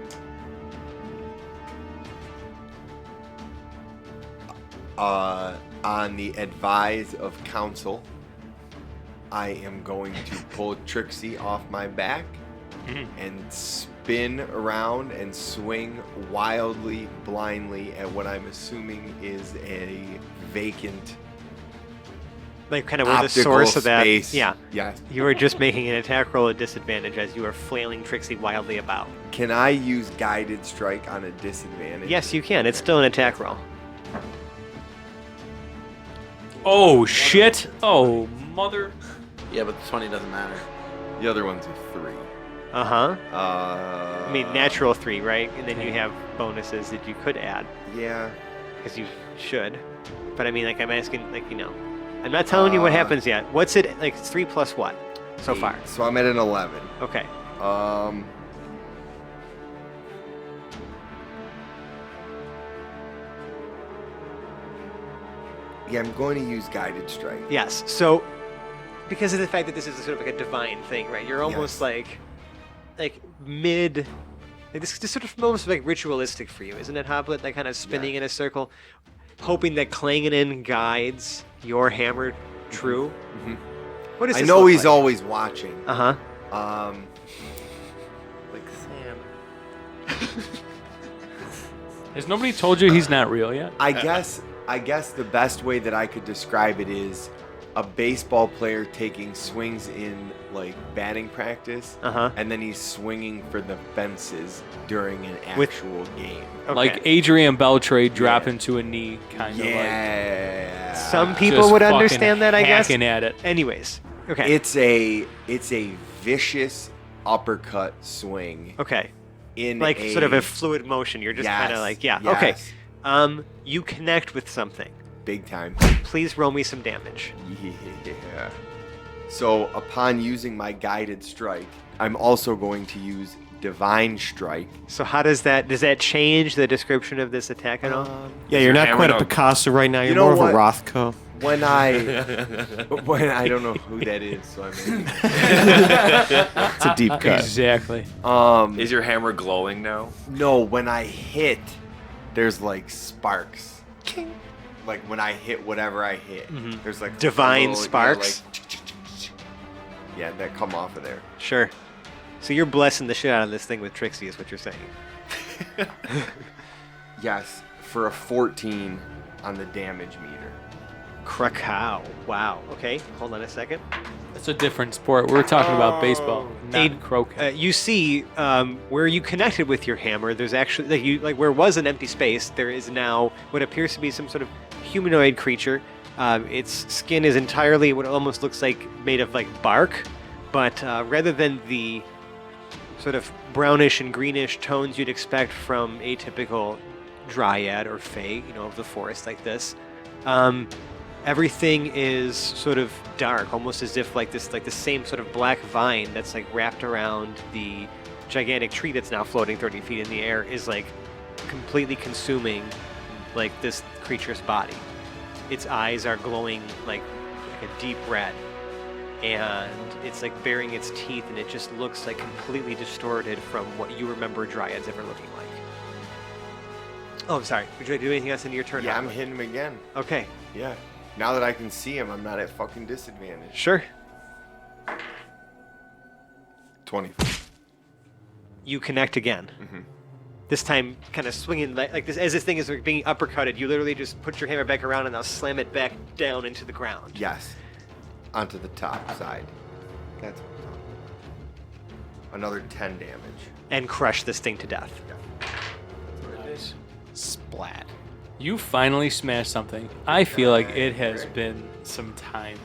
On the advise of counsel, I am going to pull Trixie off my back and spin around and swing wildly, blindly at what I'm assuming is a vacant Like kind of where the optical source of that. space. Yeah. Yes. You are just making an attack roll at disadvantage as you are flailing Trixie wildly about. Can I use guided strike on a disadvantage? Yes, you can. It's still an attack roll. Oh shit! Oh mother! Yeah, but the 20 doesn't matter. The other one's a 3. Uh-huh. I I mean, natural 3, right? And then you have bonuses that you could add, Yeah. because you should. But I mean, like, I'm asking, like, I'm not telling you what happens yet. What's it, like, 3 plus what so 8. far? So I'm at an 11. Okay. Yeah, I'm going to use guided strike. Yes. So, because of the fact that this is sort of like a divine thing, right? You're almost Yes. like mid. Like this sort of almost like ritualistic for you, isn't it, Hoblet? Like kind of spinning in a circle, hoping that Clangenin guides your hammer true. Mhm. What does I this know look he's like? always watching. Uh-huh. Like Sam. Has nobody told you he's not real yet? I guess the best way that I could describe it is a baseball player taking swings in like batting practice, Uh-huh. and then he's swinging for the fences during an With- actual game. Okay. Like Adrian Beltre dropping to a knee, kind of Yeah. Some like. people just would fucking understand that, I guess. hacking at it. Anyways. Okay. It's a vicious uppercut swing okay. in Like a sort of a fluid motion. You're just kind of Yes, like, yeah. yes. Okay. You connect with something. big time. Please roll me some damage. Yeah. So upon using my guided strike, I'm also going to use divine strike. So how does that change the description of this attack at all? Yeah, you're not hammer quite a dog. Picasso right now. You're know more of what? a Rothko. When I don't know who that is, so I mean, It's a deep cut. Exactly. Is your hammer glowing now? no, when I hit, there's like sparks. Like when I hit whatever I hit, there's like Divine little, sparks? Yeah, that come off of there. Sure. So you're blessing the shit out of this thing with Trixie, is what you're saying. Yes, for a 14 on the damage meter. Krakow. Wow. Okay, hold on a second. It's a different sport. We're talking about baseball, not croquet. You see, where you connected with your hammer, there's actually where was an empty space. There is now what appears to be some sort of humanoid creature. Its skin is entirely what almost looks like made of like bark, but rather than the sort of brownish and greenish tones you'd expect from a typical dryad or fae, of the forest like this. Everything is sort of dark, almost as if like the same sort of black vine that's like wrapped around the gigantic tree that's now floating 30 feet in the air is like completely consuming like this creature's body. Its eyes are glowing like a deep red, and it's like baring its teeth, and it just looks like completely distorted from what you remember dryads ever looking like. Oh, I'm sorry. Would you like to do anything else in your turn? Yeah, I'm Hopper? hitting him again. Okay. Yeah. Now that I can see him, I'm not at fucking disadvantage. Sure. 20. You connect again. This time, kind of swinging like this, as this thing is being uppercutted. You literally just put your hammer back around and now slam it back down into the ground. Yes. Onto the top side. That's what I'm talking about. Another 10 damage. And crush this thing to death. Nice. Splat. You finally smashed something. I feel like it has been some time.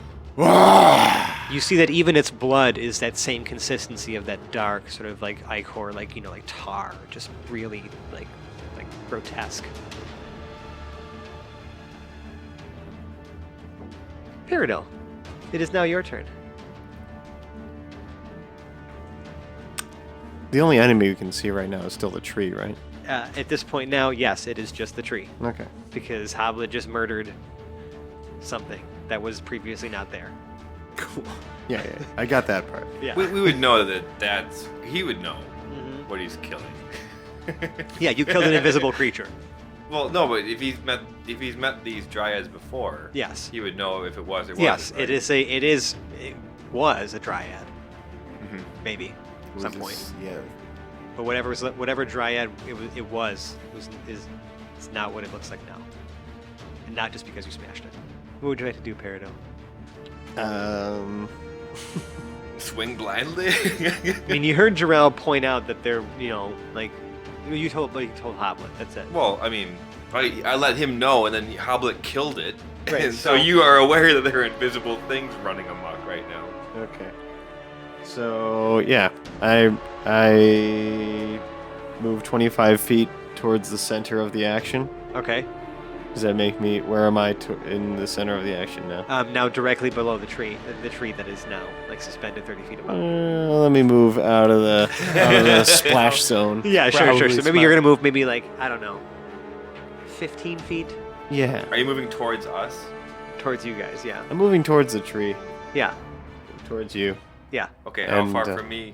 You see that even its blood is that same consistency of that dark sort of like ichor, like like tar, just really like grotesque. Pyridil, it is now your turn. The only enemy we can see right now is still the tree, right? At this point now, yes, it is just the tree, Okay. because Hoblet just murdered something that was previously not there. Cool. Yeah, I got that part. Yeah. We would know he would know Mhm. what he's killing. Yeah, you killed an invisible creature. Well, no, but if he's met these dryads before, Yes. he would know if it was or Yes, wasn't. it was a dryad. Maybe Was some this- point. Yeah. But whatever dryad it's not what it looks like now. And not just because you smashed it. What would you like to do, Peridot? Swing blindly. I mean, you heard Jarrell point out that they're, you told Hoblet. That's it. Well, I mean, I let him know, and then Hoblet killed it. Right, And so so- you are aware that there are invisible things running amok right now. Okay. So yeah, I move 25 feet towards the center of the action. Okay. Does that make me? Where am I in the center of the action now? Now directly below the tree that is now like suspended 30 feet above. Let me move out of the splash zone. Yeah, sure. Probably So maybe smart. you're gonna move maybe like I don't know, 15 feet Yeah, Are you moving towards us? towards you guys. Yeah. I'm moving towards the tree, Yeah. towards you. Yeah. Okay, how And, far uh, from me?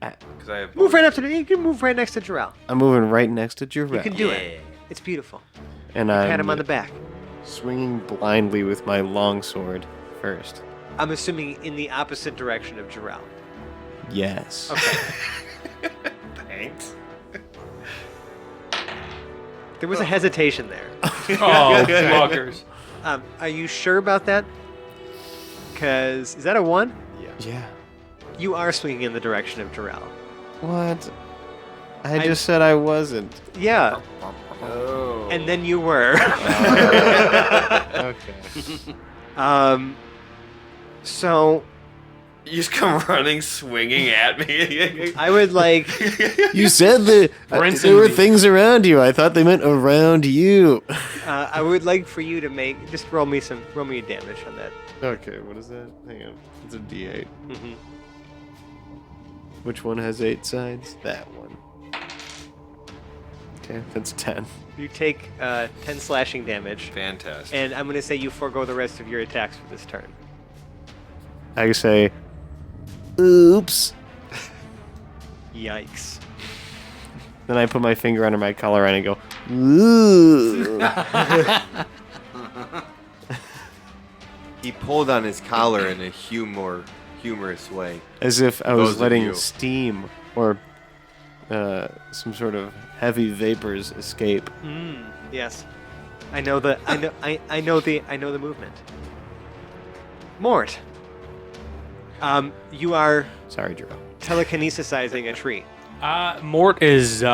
Because I have. Move right up to you can move right next to Jarrell. I'm moving right next to Jarrell. You can do it. It's beautiful. And Pat I'm him on the back. swinging blindly with my longsword first. I'm assuming in the opposite direction of Jarrell. Yes. Okay. Thanks. There was a hesitation there. Oh, fuckers. Are you sure about that? Because is that a 1? Yeah. You are swinging in the direction of Jarrell. What? I just said I wasn't. Yeah. Oh. And then you were. Okay. So You just come running, swinging at me. I would like. You said that there were things around you. I thought they meant around you. I would like for you to just roll me a damage on that. Okay, what is that? Hang on. It's a D8. Mm-hmm. Which one has 8 sides? That one. Okay, that's 10. You take 10 slashing damage, Fantastic. and I'm gonna say you forego the rest of your attacks for this turn. I say, oops. Yikes. Then I put my finger under my collar and I go, ooh. He pulled on his collar in a humorous way. As if I Those was of letting you. steam or some sort of heavy vapors escape. Yes. I know the movement. Mort. You are Sorry, Drew. telekinesisizing a tree. Mort is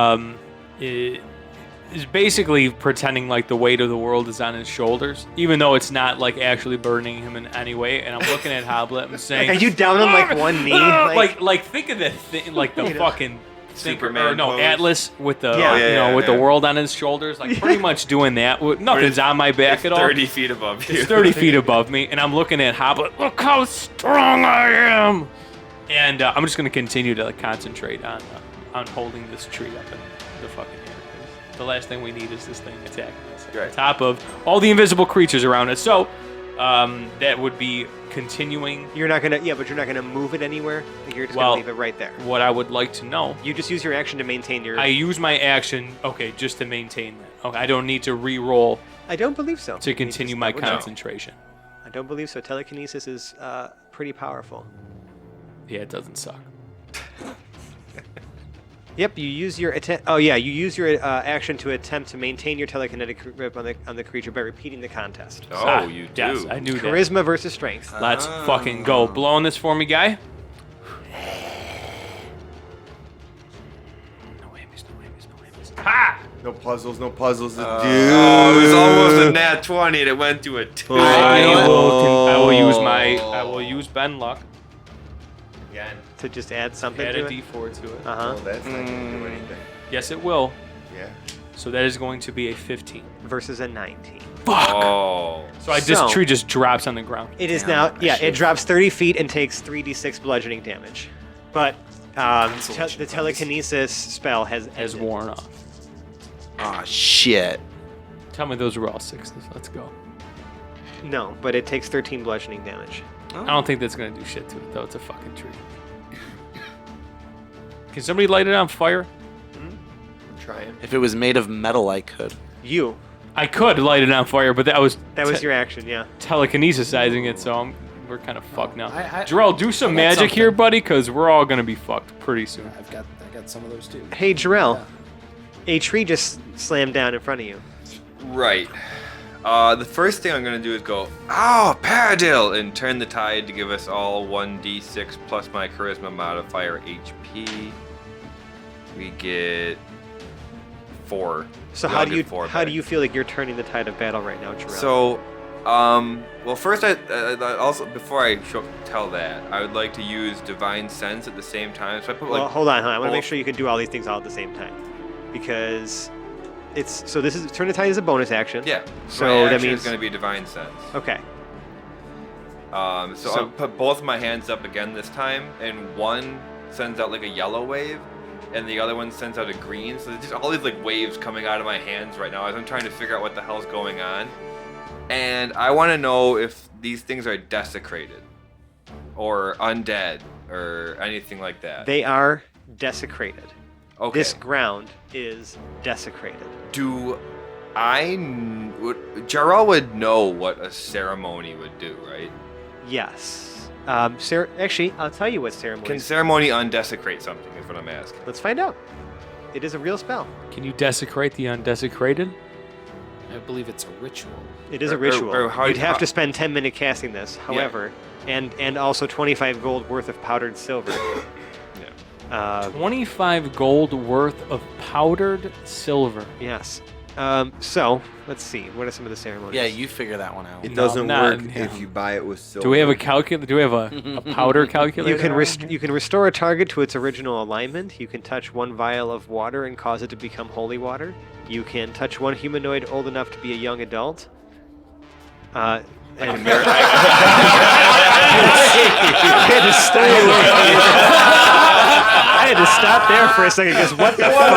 basically pretending like the weight of the world is on his shoulders, even though it's not like actually burdening him in any way. And I'm looking at Hoblet and saying, Are you down on like one knee? like think of the thing, like the You know. fucking Superman pose. Atlas with the Yeah. with the world on his shoulders, like pretty much doing that. Nothing's on my back at all. 30 feet above you. It's 30 feet above me, and I'm looking at Hoblet. Look how strong I am! And I'm just going to continue to concentrate on holding this tree up in the fucking air. 'Cause the last thing we need is this thing attacking us. Right. On top of all the invisible creatures around us. So that would be continuing. but you're not gonna move it anywhere. Like you're just Well- gonna leave it right there. What I would like to know. You just use your action to maintain your. I use my action, just to maintain that. Okay, I don't need to re-roll I don't believe so. to continue my No. concentration. I don't believe so. Telekinesis is pretty powerful. Yeah, it doesn't suck. Yep, you use your you use your action to attempt to maintain your telekinetic grip on the creature by repeating the contest. Oh, you do. Yes, I knew that. Charisma versus strength. Let's fucking go. Blow on this for me, guy. No whammies. Ha! No puzzles, no puzzles. Dude. Oh, it was almost a nat 20 and it went to a 2. I will use Ben luck. Again. To just add something Add to a it. D4 to it. Uh-huh. Well, that's not going to do anything. Yes, it will. Yeah. So that is going to be a 15. Versus a 19. Oh. So this tree just drops on the ground. It is now. Yeah, it drops 30 feet and takes 3d6 bludgeoning damage. But the telekinesis spell has ended. worn off. Ah, shit. Tell me those were all sixes. Let's go. No, but it takes 13 bludgeoning damage. I don't think that's going to do shit to it, though. It's a fucking tree. Can somebody light it on fire? I'm trying. If it was made of metal, I could. You. I could light it on fire, but that was your action, yeah. telekinesisizing it, so we're kind of fucked now. I- Jarrell, do some I got magic here, something. buddy, because we're all going to be fucked pretty soon. I got some of those too. Hey, Jarrell. A tree just slammed down in front of you. Right. The first thing I'm going to do is go, "Ow, Paradil!" and turn the tide to give us all 1d6 plus my charisma modifier HP. We get 4. So We how all do get you 4 how do back. you feel like you're turning the tide of battle right now, Jarrell? So, Well, first, I also before I tell that, I would like to use Divine Sense at the same time. So I put Well, hold on. I want to make sure you can do all these things all at the same time, because this is Turn the Tide is a bonus action. Yeah. So my that action means is going to be Divine Sense. Okay. So I'll put both of my hands up again this time, and one sends out like a yellow wave, and the other one sends out a green. So there's just all these like waves coming out of my hands right now as I'm trying to figure out what the hell's going on. And I want to know if these things are desecrated or undead or anything like that. They are desecrated. Okay. This ground is desecrated. Jarrell would know what a ceremony would do, right? Yes. Actually, I'll tell you what ceremony. Can ceremony undesecrate something is what I'm asking. Let's find out. It is a real spell. Can you desecrate the undesecrated? I believe it's a ritual. It is a Or ritual. how- You'd have to spend 10 minutes casting this, however, and also 25 gold worth of powdered silver. 25 gold worth of powdered silver. Yes. So, let's see. What are some of the ceremonies? Yeah, you figure that one out. It doesn't not- work yeah. if you buy it with silver. Do we have a calculator? Do we have a powder calculator? You can restore a target to its original alignment. You can touch one vial of water and cause it to become holy water. You can touch one humanoid old enough to be a young adult. I had to stop there for a second because what the fuck?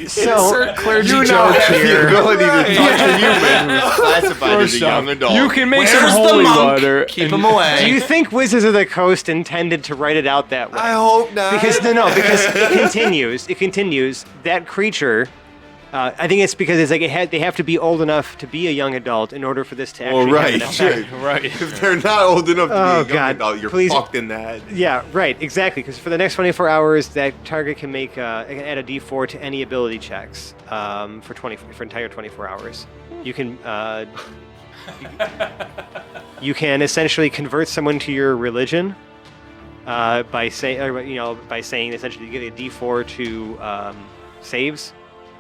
Insert clergy You now joke have the here. ability to touch a human classified as a young adult. You can make some Where's the holy monk? water. Keep and- him away. Do you think Wizards of the Coast intended to write it out that way? I hope not. Because it continues. It continues. That creature. I think it's because it's like they have to be old enough to be a young adult in order for this to actually have an effect. Right. If they're not old enough to be a young God, adult, you're please. fucked in the head. Yeah, right, exactly. Because for the next 24 hours, that target can make it can add a D4 to any ability checks for entire 24 hours. You can you can essentially convert someone to your religion by saying essentially you get a D4 to saves.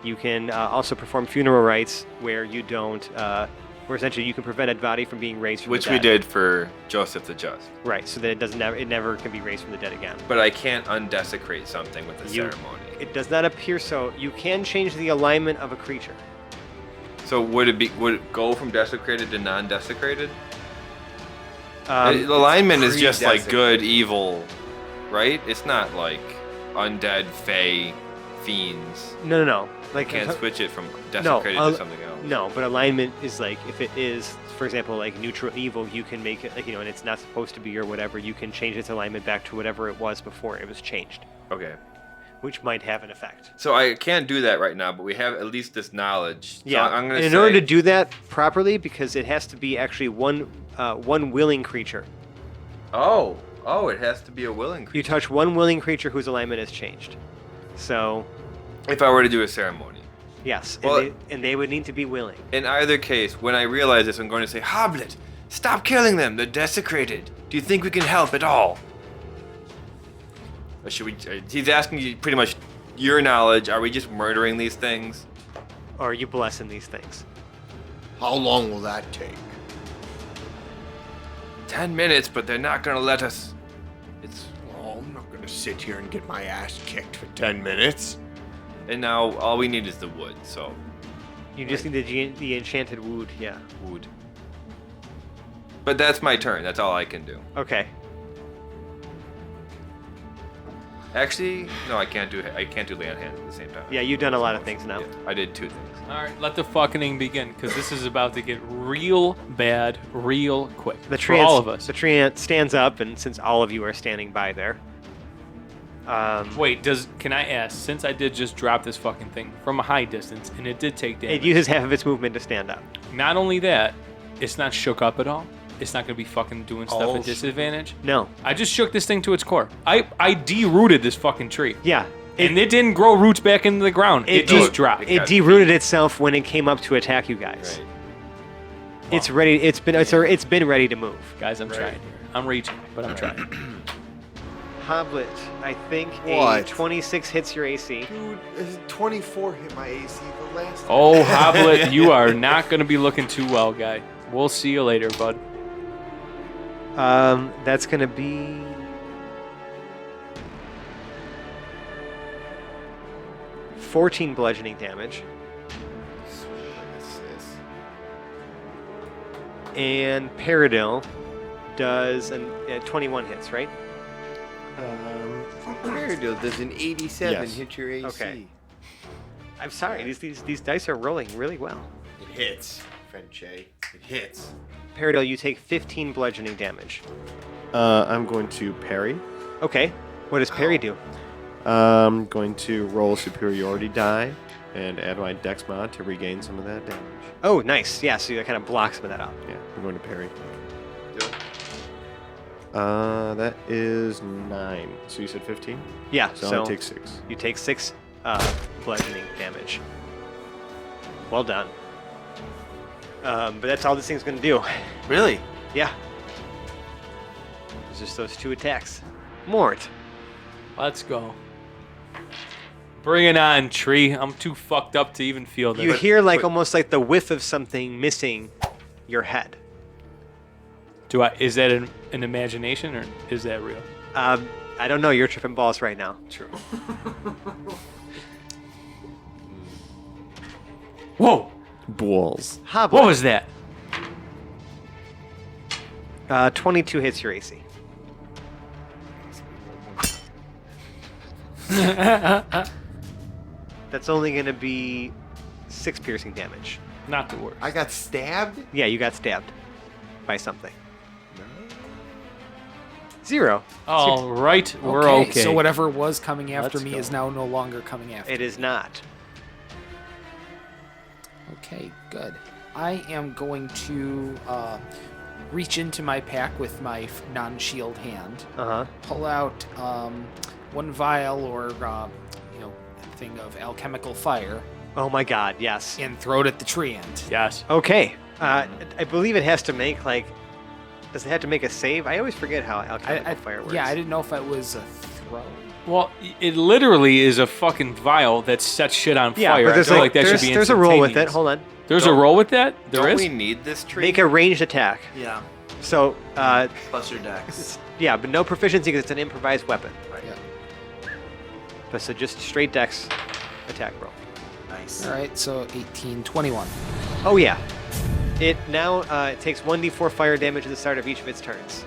You can also perform funeral rites where you don't, where essentially you can prevent a body from being raised from Which the we dead. did for Joseph the Just. Right, so that it never can be raised from the dead again. But I can't undesecrate something with a ceremony. It does not appear so. You can change the alignment of a creature. So would it go from desecrated to non-desecrated? The alignment is just like good, evil, right? It's not like undead, fey, fiends. No. Like Can't switch it from desecrated to something else. No, but alignment is like if it is, for example, like neutral evil, you can make it like and it's not supposed to be or whatever. You can change its alignment back to whatever it was before it was changed, Okay. which might have an effect. So I can't do that right now, but we have at least this knowledge. So Yeah, I'm gonna and in say, order to do that properly, because it has to be actually one willing creature. Oh, it has to be a willing creature. You touch one willing creature whose alignment has changed. So, If I were to do a ceremony. yes, Well- and they would need to be willing. In either case, when I realize this, I'm going to say, Hoblet, stop killing them. They're desecrated. Do you think we can help at all? Or should we? He's asking you pretty much your knowledge. Are we just murdering these things? Or are you blessing these things? How long will that take? 10 minutes, but they're not going to let us. Oh, I'm not gonna sit here and get my ass kicked for 10 minutes. And now all we need is the wood, so You just need the enchanted wood, yeah. wood. But that's my turn. That's all I can do. Okay. Actually, no, I can't do lay on hands at the same time. Yeah, you've done a lot of things now. Yeah, I did 2 things. All right, let the fucking begin, because this is about to get real bad, real quick. The for tree all of us. The tree ant stands up, and since all of you are standing by there, Wait, can I ask? Since I did just drop this fucking thing from a high distance, and it did take damage. it uses half of its movement to stand up. Not only that, it's not shook up at all. It's not gonna be fucking doing stuff at disadvantage. No. I just shook this thing to its core. I de-rooted this fucking tree. Yeah. And it didn't grow roots back into the ground. It just dropped. It derooted itself when it came up to attack you guys. Right. It's ready. It's been ready to move. Guys, I'm trying here. I'm reaching, but I'm trying. Hoblet, I think What? a 26 hits your AC. Dude, 24 hit my AC the last time. Oh, Hoblet, you are not going to be looking too well, guy. We'll see you later, bud. That's going to be... $14 bludgeoning damage. And Paradil does 21 hits, right? Paradil does an 87 Yes. hit your AC. Okay. I'm sorry, these dice are rolling really well. It hits, Frenche. It hits. Paradil, you take 15 bludgeoning damage. I'm going to parry. Okay. What does parry do? I'm going to roll a superiority die and add my dex mod to regain some of that damage. Oh, nice. Yeah, so you kind of block some of that out. Yeah, I'm going to parry. Do it. That is 9. So you said 15? Yeah, So, so I'll take 6. you take 6 bludgeoning damage. Well done. But that's all this thing's going to do. Really? Yeah. It's just those 2 attacks. Mort. Let's go. Bring it on, tree. I'm too fucked up to even feel that. You hear like almost like the whiff of something missing your head. Is that an imagination or is that real? I don't know. You're tripping balls right now. True. Whoa! Balls. Hoblet. What was that? 22 hits your AC. That's only going to be 6 piercing damage. Not the worst. I got stabbed? Yeah, you got stabbed by something. 0. All right, we're okay. So whatever was coming after Let's me go. is now no longer coming after. It is not. Okay, good. I am going to reach into my pack with my non-shield hand, Uh-huh. pull out one vial or thing of alchemical fire, Oh my god, yes. and throw it at the tree end. Yes. Okay. I believe it has to make, like... Does it have to make a save? I always forget how alchemical fire works. Yeah, I didn't know if it was a throw. Well, it literally is a fucking vial that sets shit on Yeah, fire. but I there's feel like, like that there's, should be there's a roll with it. instantaneous. Hold on. There's a roll with that? There Don't is? we need this tree? Make a ranged attack. Yeah. So, Plus your dex. yeah, but no proficiency because it's an improvised weapon. Yeah. But so just straight dex attack roll. Nice. All right, so 18, 21. Oh yeah. It now it takes 1d4 fire damage at the start of each of its turns.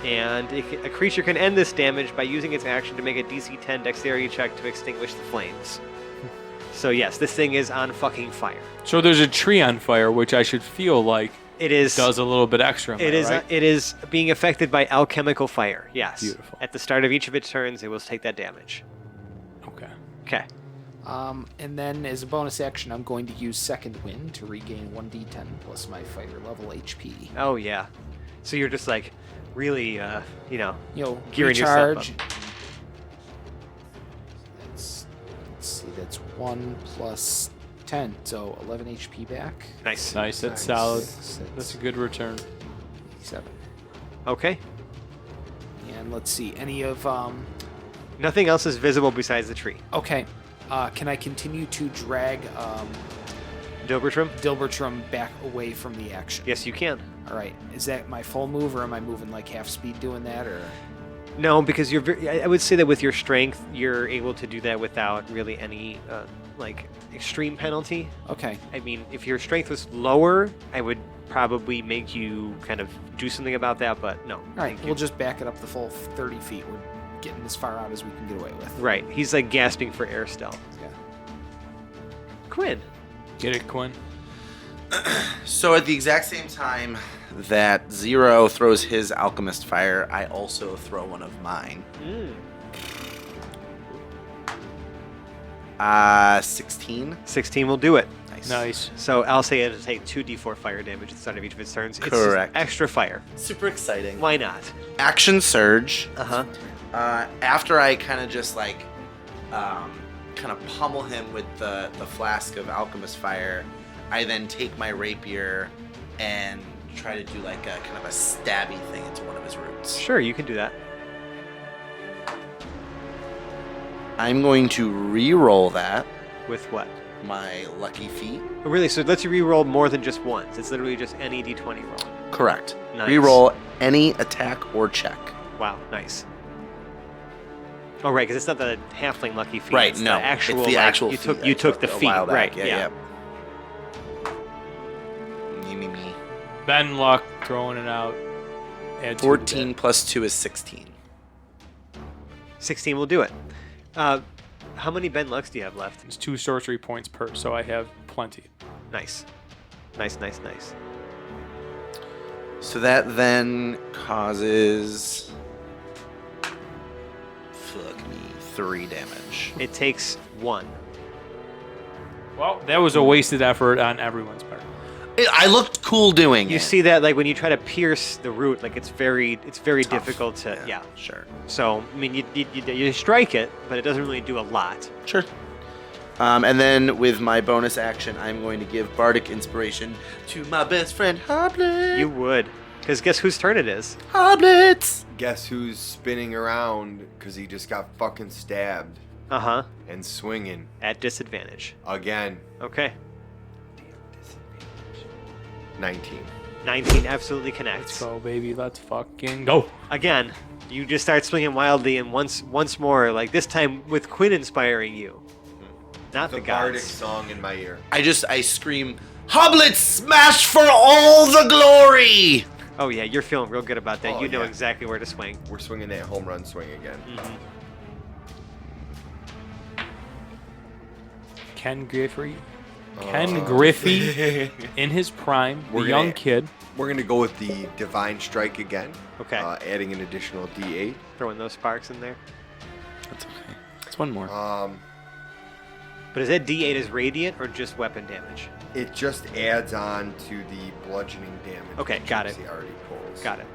And a creature can end this damage by using its action to make a DC 10 dexterity check to extinguish the flames. So yes, this thing is on fucking fire. So there's a tree on fire, which I should feel like It is does a little bit extra. It is right? it is being affected by alchemical fire. Yes. Beautiful. At the start of each of its turns, it will take that damage. Okay. Okay. And then as a bonus action, I'm going to use Second Wind to regain 1d10 plus my fire level HP. Oh yeah. So you're just like really gearing recharge. yourself up. Let's see, that's 1 plus 10, so 11 HP back. Nice. Nice. That's solid. Six, That's a good return. 7. Okay. And let's see, any of Nothing else is visible besides the tree. okay. Can I continue to drag Dilbertram? Dilbertram back away from the action? Yes, you can. All right. Is that my full move, or am I moving like half speed doing that, or? No, because I would say that with your strength, you're able to do that without really any extreme penalty. Okay. I mean, if your strength was lower, I would probably make you kind of do something about that, but no. All right. We'll just back it up the full 30 feet. We're getting as far out as we can get away with. Right. He's like gasping for air still. Yeah. Quinn. Get it, Quinn? So at the exact same time that Zero throws his alchemist fire, I also throw one of mine. 16. 16 will do it. Nice. So I'll say it'll take 2d4 fire damage at the start of each of its turns. It's just Correct. extra fire. Super exciting. Why not? Action surge. Uh-huh. After I kind of just kind of pummel him with the flask of alchemist fire, I then take my rapier and try to do like a kind of a stabby thing into one of his roots. Sure, you can do that. I'm going to re-roll that. With what? My lucky feat. Oh, really? So it lets you re-roll more than just once. It's literally just any d20 roll. Correct. Nice. Re-roll any attack or check. Wow, nice. Oh, right, because it's not the halfling lucky feat. Right, it's no. the actual, it's the like, actual you feat took you I took the a feat, while back. right? Yeah. Me. Ben luck, throwing it out. Add 2 to 14 that. plus 2 is 16. 16 will do it. How many Ben Lucks do you have left? It's 2 sorcery points per, so I have plenty. Nice. Nice. So that then causes... Fuck me. 3 damage. It takes 1. Well, that was a wasted effort on everyone's part. I looked cool doing it. You see that, like, when you try to pierce the root, like, it's very Tough. difficult to, yeah. Sure. So, I mean, you strike it, but it doesn't really do a lot. Sure. And then with my bonus action, I'm going to give Bardic Inspiration to my best friend, Hoblet. You would. Because guess whose turn it is? Hoblet! Guess who's spinning around because he just got fucking stabbed Uh-huh. and swinging At disadvantage. again. Okay. 19. 19 absolutely Let's connects. go, baby. Let's fucking go. Again, you just start swinging wildly, and once more, like this time with Kwin inspiring you. Not The the bardic gods. song in my ear. I scream, Hoblet, smash for all the glory! Oh yeah, you're feeling real good about that. Oh, You know yeah. exactly where to swing. We're swinging that home run swing again. Ken Griffey. Ken Griffey in his prime, We're the young gonna- kid. We're going to go with the Divine Strike again. Okay. Adding an additional D8. Throwing those sparks in there. That's okay. It's one more. But is that D8 is radiant or just weapon damage? It just adds on to the bludgeoning damage. Okay, that got it. Gypsy already pulls. Got it.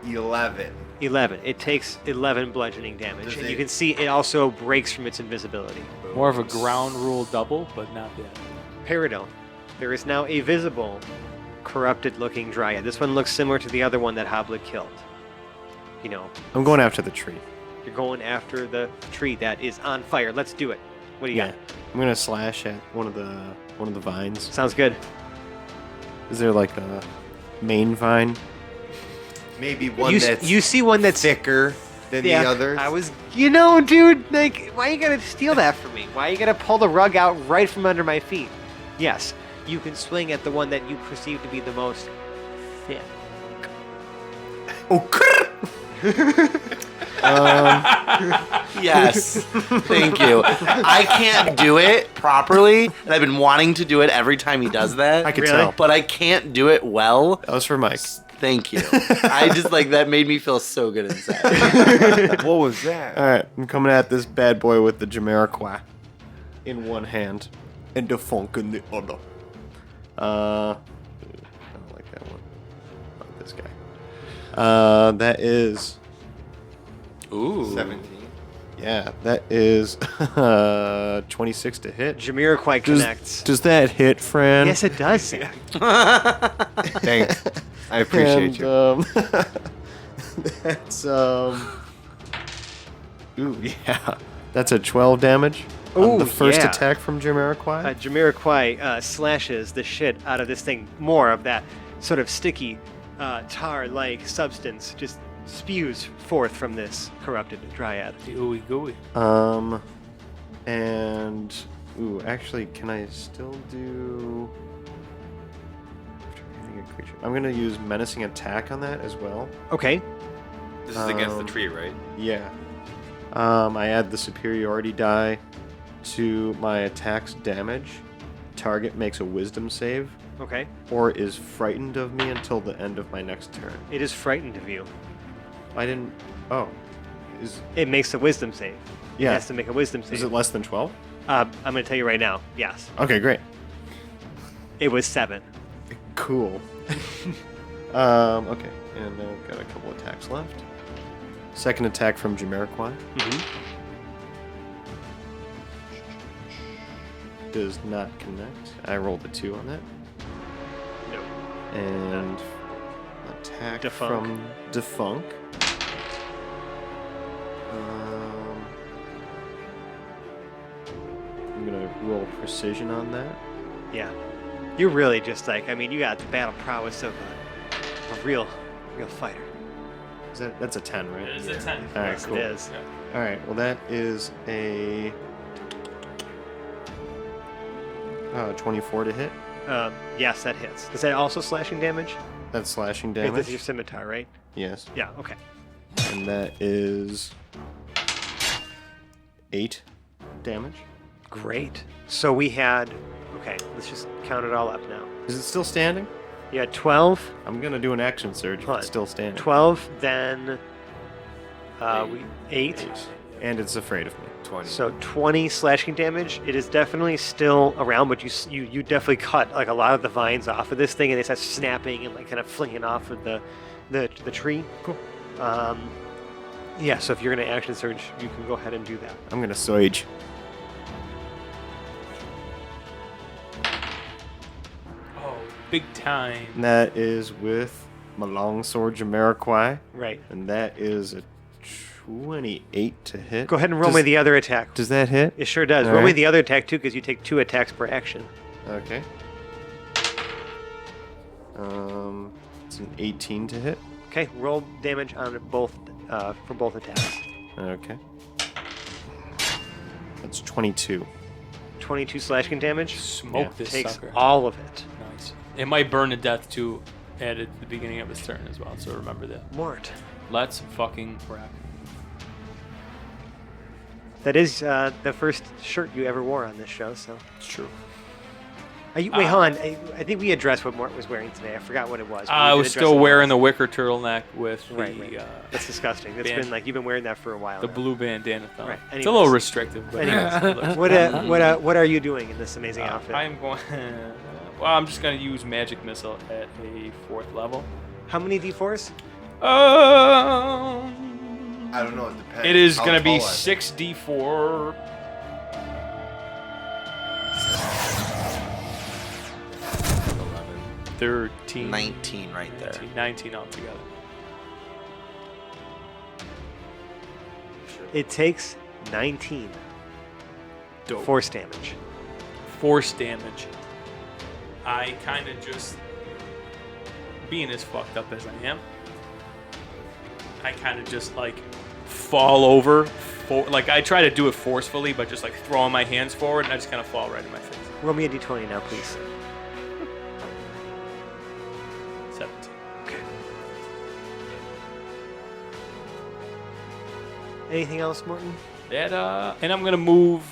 11. 11. It takes 11 bludgeoning damage, Does and it- you can see it also breaks from its invisibility. More of a ground rule double, but not that. Peridot. There is now a visible, corrupted-looking dryad. This one looks similar to the other one that Hoblet killed. You know, I'm going after the tree. you're going after the tree that is on fire. Let's do it. What do you Yeah. I'm gonna slash at one of the vines. got? Sounds good. Is there like a main vine? Maybe one You, that's you see one that's thicker than the others. I was, dude, like, why you gotta steal that from me? Why you gotta pull the rug out right from under my feet? Yes, you can swing at the one that you perceive to be the most thick. Yes. Thank you. I can't do it properly, and I've been wanting to do it every time he does that. I could Really? tell. But I can't do it well. That was for Mike. Thank you. I just like that made me feel so good inside. What was that? All right, I'm coming at this bad boy with the Jamiroquai in one hand and the funk in the other. I don't like that one. I like this guy. That is, Ooh. 17. yeah, that is 26 to hit. Jamiroquai connects. Does that hit, Fran? Yes, it does. Sam. Thanks. I appreciate you. That's ooh, yeah, that's a 12 damage. On Ooh, the first yeah. attack from Jamiroquai. Jamiroquai slashes the shit out of this thing. More of that sort of sticky, tar-like substance just spews forth from this corrupted dryad. The ooey gooey. And ooh, actually, can I still do? After hitting a creature, I'm gonna use menacing attack on that as well. Okay. This is against the Um, tree, right? Yeah. I add the superiority die to my attack's damage. Target makes a wisdom save Okay. or is frightened of me until the end of my next turn. It is frightened of you. I didn't. Oh. It makes a wisdom save. Yeah. It has to make a wisdom save. Is it less than 12? I'm going to tell you right now. Yes. Okay, great. It was 7. Cool. Okay, and I've got a couple attacks left. Second attack from Jamiroquai. Mm-hmm. Does not connect. I rolled a 2 on that. No. And attack Defunk. from Defunk. roll precision on that. Yeah. You're really just like, I mean, you got the battle prowess of a real fighter. That's a 10, right? It is a 10. All right, Yes, cool. it is. All right, well that is a 24 to hit. Yes, that hits. Is that also slashing damage? That's slashing Okay, this damage. is your scimitar, right? Yes, Yeah, okay. and that is 8 damage. Great. So we had, okay, let's just count it all up now. Is it still standing? You had 12, I'm gonna do an action surge if Hold on. it's still standing. 12, then Eight. 8. And it's afraid of me. 20. So 20 slashing damage. It is definitely still around, but you definitely cut like a lot of the vines off of this thing, and they start snapping and like kind of flinging off of the tree. Cool. Yeah. So if you're gonna action surge, you can go ahead and do that. I'm gonna Soige. Oh, big time. And that is with my longsword Jamiroquai, Right. and that is a 28 to hit. Go ahead and roll me the other attack. Does that hit? It sure does. All Roll me right. the other attack too, because you take 2 attacks per action. Okay. It's an 18 to hit. Okay. Roll damage on both for both attacks. Okay. That's 22. 22 slashing damage. Smoke Yeah. this Takes sucker. all of it. Nice. It might burn to death too at the beginning of his turn as well, so remember that. Mort. Let's fucking rock. That is the first shirt you ever wore on this show, so. It's true. Wait, hold on. I think we addressed what Mort was wearing today. I forgot what it was. I was still wearing the wicker turtleneck with Right, the That's disgusting. That's band- been like you've been wearing that for a while. the now. blue bandana thumb. Right, It's a little anyways. restrictive, but Anyways. it What are you doing in this amazing outfit? I'm going. Well, I'm just gonna use magic missile at a 4th level. How many d4s? I don't know. It depends. It is how gonna be tall I am. 6d4. 13. 19 right there. 19 altogether. It takes 19 Dope. force damage. Force damage. I kind of just, being as fucked up as I am, I kind of just like fall over. Like I try to do it forcefully, but just like throwing my hands forward, and I just kind of fall right in my face. Roll me a d20 now, please. 17. Okay. Anything else, Morton? That and I'm gonna move.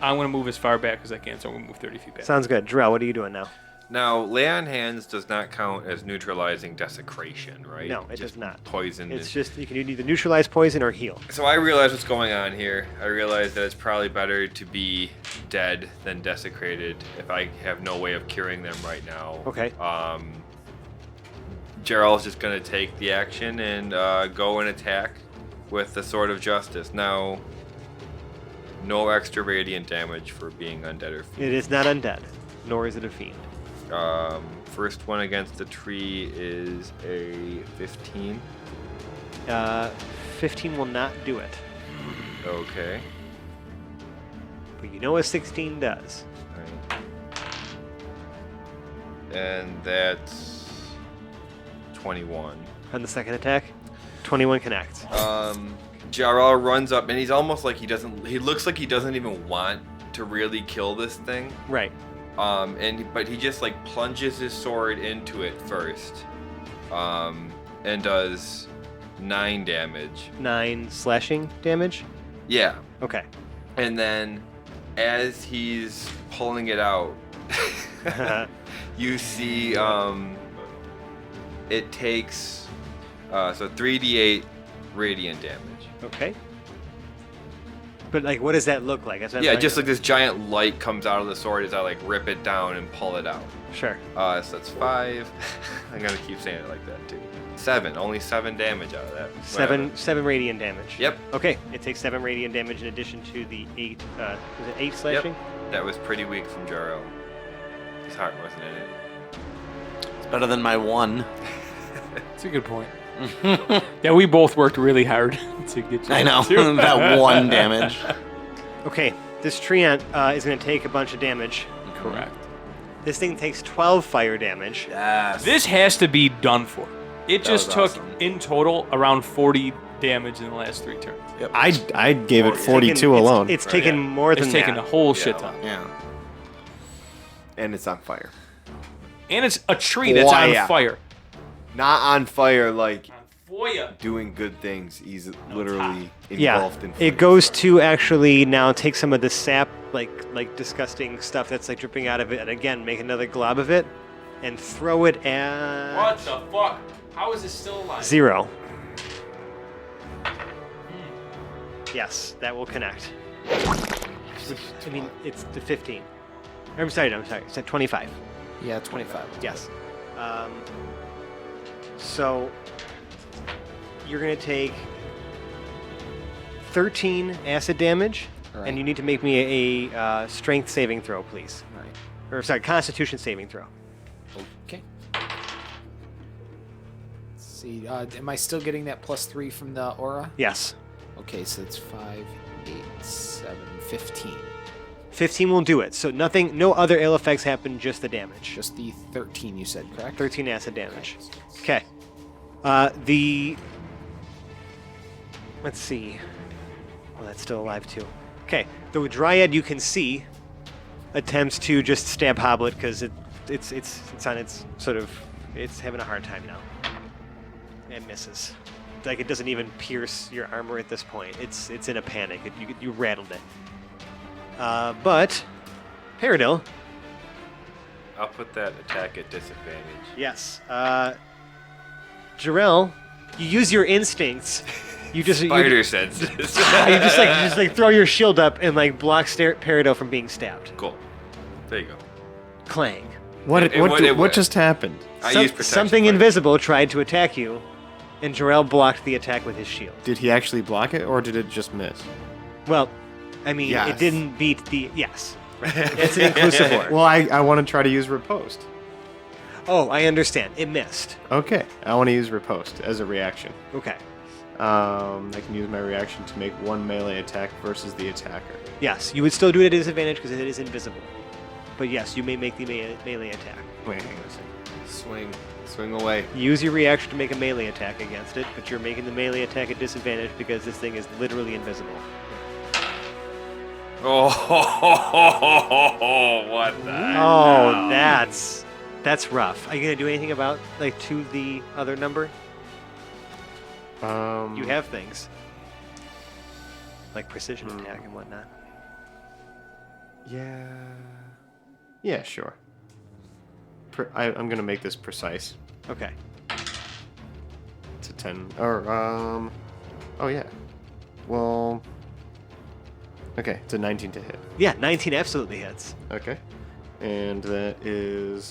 I'm gonna move as far back as I can, so I'm gonna move 30 feet back. Sounds good. Drell, what are you doing now? Now, lay on hands does not count as neutralizing desecration, right? No, it Just does not. Poison. It's just you can either neutralize poison or heal. So I realize what's going on here. I realize that it's probably better to be dead than desecrated if I have no way of curing them right now. Okay. Gerald's just gonna take the action and go and attack with the Sword of Justice. Now, no extra radiant damage for being undead or fiend. It is not undead, nor is it a fiend. First one against the tree is a 15. 15 will not do it, Okay. but you know what 16 does. Right. And that's 21. On the second attack, 21 connects. Jarrell runs up and he's almost like he looks like he doesn't even want to really kill this thing. Right. But he just like plunges his sword into it first. And does 9 damage. 9 slashing damage. Yeah. Okay. And then as he's pulling it out, you see it takes so 3d8 radiant damage. Okay. But like, what does that look like? That's what I'm Yeah, trying just to- like this giant light comes out of the sword as I like rip it down and pull it out. Sure. So that's 5. I'm gonna keep saying it like that too. 7. Only 7 damage out of that. Seven radiant damage. Yep. Okay. It takes 7 radiant damage in addition to the 8. Was it 8 slashing? That was pretty weak from Jaro. His heart wasn't in it. It's better than my 1. That's a good point. Yeah, we both worked really hard to get you. I know. to. That 1 damage. Okay. This tree ant is going to take a bunch of damage. Correct. This thing takes 12 fire damage. Yes. This has to be done for. It just was took, awesome. in total, around 40 damage in the last 3 turns. I gave it 42 alone. It's taken more than It's taken a that. whole shit ton. Yeah. And it's on fire. And it's a tree that's Why, on yeah. fire. Not on fire like Foya. doing good things. He's literally Yeah, engulfed in it flames. goes to actually now take some of the sap, like disgusting stuff that's like dripping out of it, and again make another glob of it, and throw it at What the fuck? How is this still alive? 0. Yes, that will connect. I mean, it's the 15. I'm sorry. It's at 25. Yeah, 25. Yes. So you're gonna take 13 acid damage, Alright. and you need to make me a strength saving throw, please. All right. Or sorry, Constitution saving throw. Okay. Let's see. Am I still getting that +3 from the aura? Yes. Okay, so it's 5, 8, 7, 15. 15 will do it. So nothing, no other ill effects happen, just the damage. Just the 13 you said, correct? 13 acid damage. Okay. Let's see. Well, that's still alive too. Okay. The dryad you can see attempts to just stab Hoblet because it's on its sort of it's having a hard time now. It misses. Like it doesn't even pierce your armor at this point. It's in a panic. You rattled it. But Peridil. I'll put that attack at disadvantage. Yes. Jarrell, you use your instincts. You just Spider senses. you just like throw your shield up and like block Peridil from being stabbed. Cool. There you go. Clang. What just happened? I Some- use protection something fire. invisible tried to attack you, and Jarrell blocked the attack with his shield. Did he actually block it, or did it just miss? Well, I mean, Yes. it didn't beat the yes. Right. It's an inclusive word. Well, I want to try to use riposte. Oh, I understand. It missed. Okay, I want to use riposte as a reaction. Okay. I can use my reaction to make one melee attack versus the attacker. Yes, you would still do it at disadvantage because it is invisible. But yes, you may make the melee attack. Wait, hang on a second. Swing away. Use your reaction to make a melee attack against it, but you're making the melee attack at disadvantage because this thing is literally invisible. Oh, what the? Oh, that's rough. Are you gonna do anything about like to the other number? You have things like precision attack and whatnot. Yeah, sure. I'm gonna make this precise. Okay. It's a 10. Or oh yeah. Well. Okay, it's a 19 to hit. Yeah, 19 absolutely hits. Okay, and that is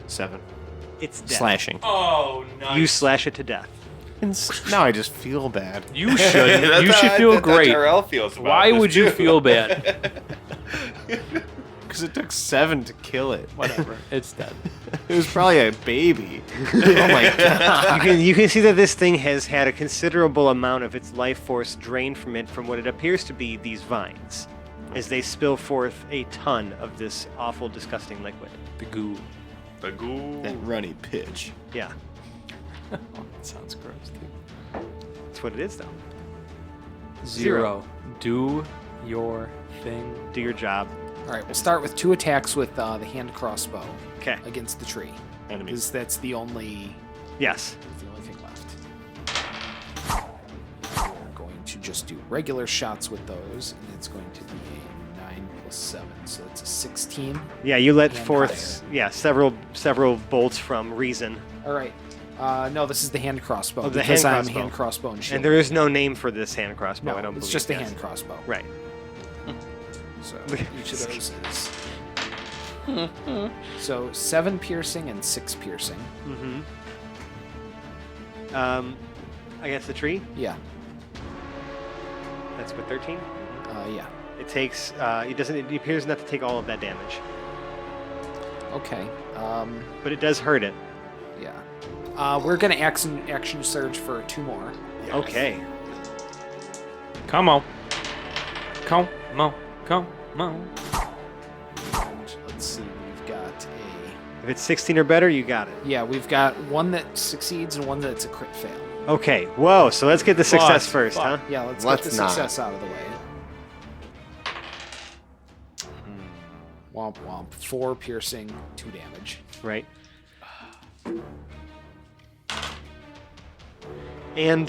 7 It's death. slashing. Oh, nice. You slash it to death. Now I just feel bad. You should. You should feel great. Feels about Why this would you too. feel bad? Because it took 7 to kill it. Whatever. It's dead. It was probably a baby. Oh my god. You can see that this thing has had a considerable amount of its life force drained from it from what it appears to be these vines, as they spill forth a ton of this awful, disgusting liquid. The goo. The ghoul. That runny pitch. Yeah, That sounds gross, dude. that's what it is, though. 0. Do your thing. Do your job. All right, we'll start with 2 attacks with the hand crossbow Okay. against the tree. Enemy. Because that's the only Yes. thing left. We're going to just do regular shots with those, and it's going to be a 9 plus 7, so it's a 16. Yeah, you let Hand forth several bolts from reason, All right. No, this is the hand crossbow. Oh, the because hand I'm crossbow. hand crossbow and shield. and there is no name for this hand crossbow. no, I don't it's believe. just a yes. hand crossbow. Right. So each of those is so 7 piercing and 6 piercing. Against the tree. Yeah. That's with 13. Yeah. It takes. It appears not to take all of that damage, Okay. but it does hurt it. Yeah. We're gonna action surge for 2 more. Okay. Come on. Come on. Come on. Let's see. We've got If it's 16 or better, you got it. we've got one that succeeds and one that's a crit fail. Okay. Whoa. So let's get the success first, Fuck. huh? Yeah, let's Let's get the not. success out of the way. Womp womp. 4 piercing, 2 damage. Right. And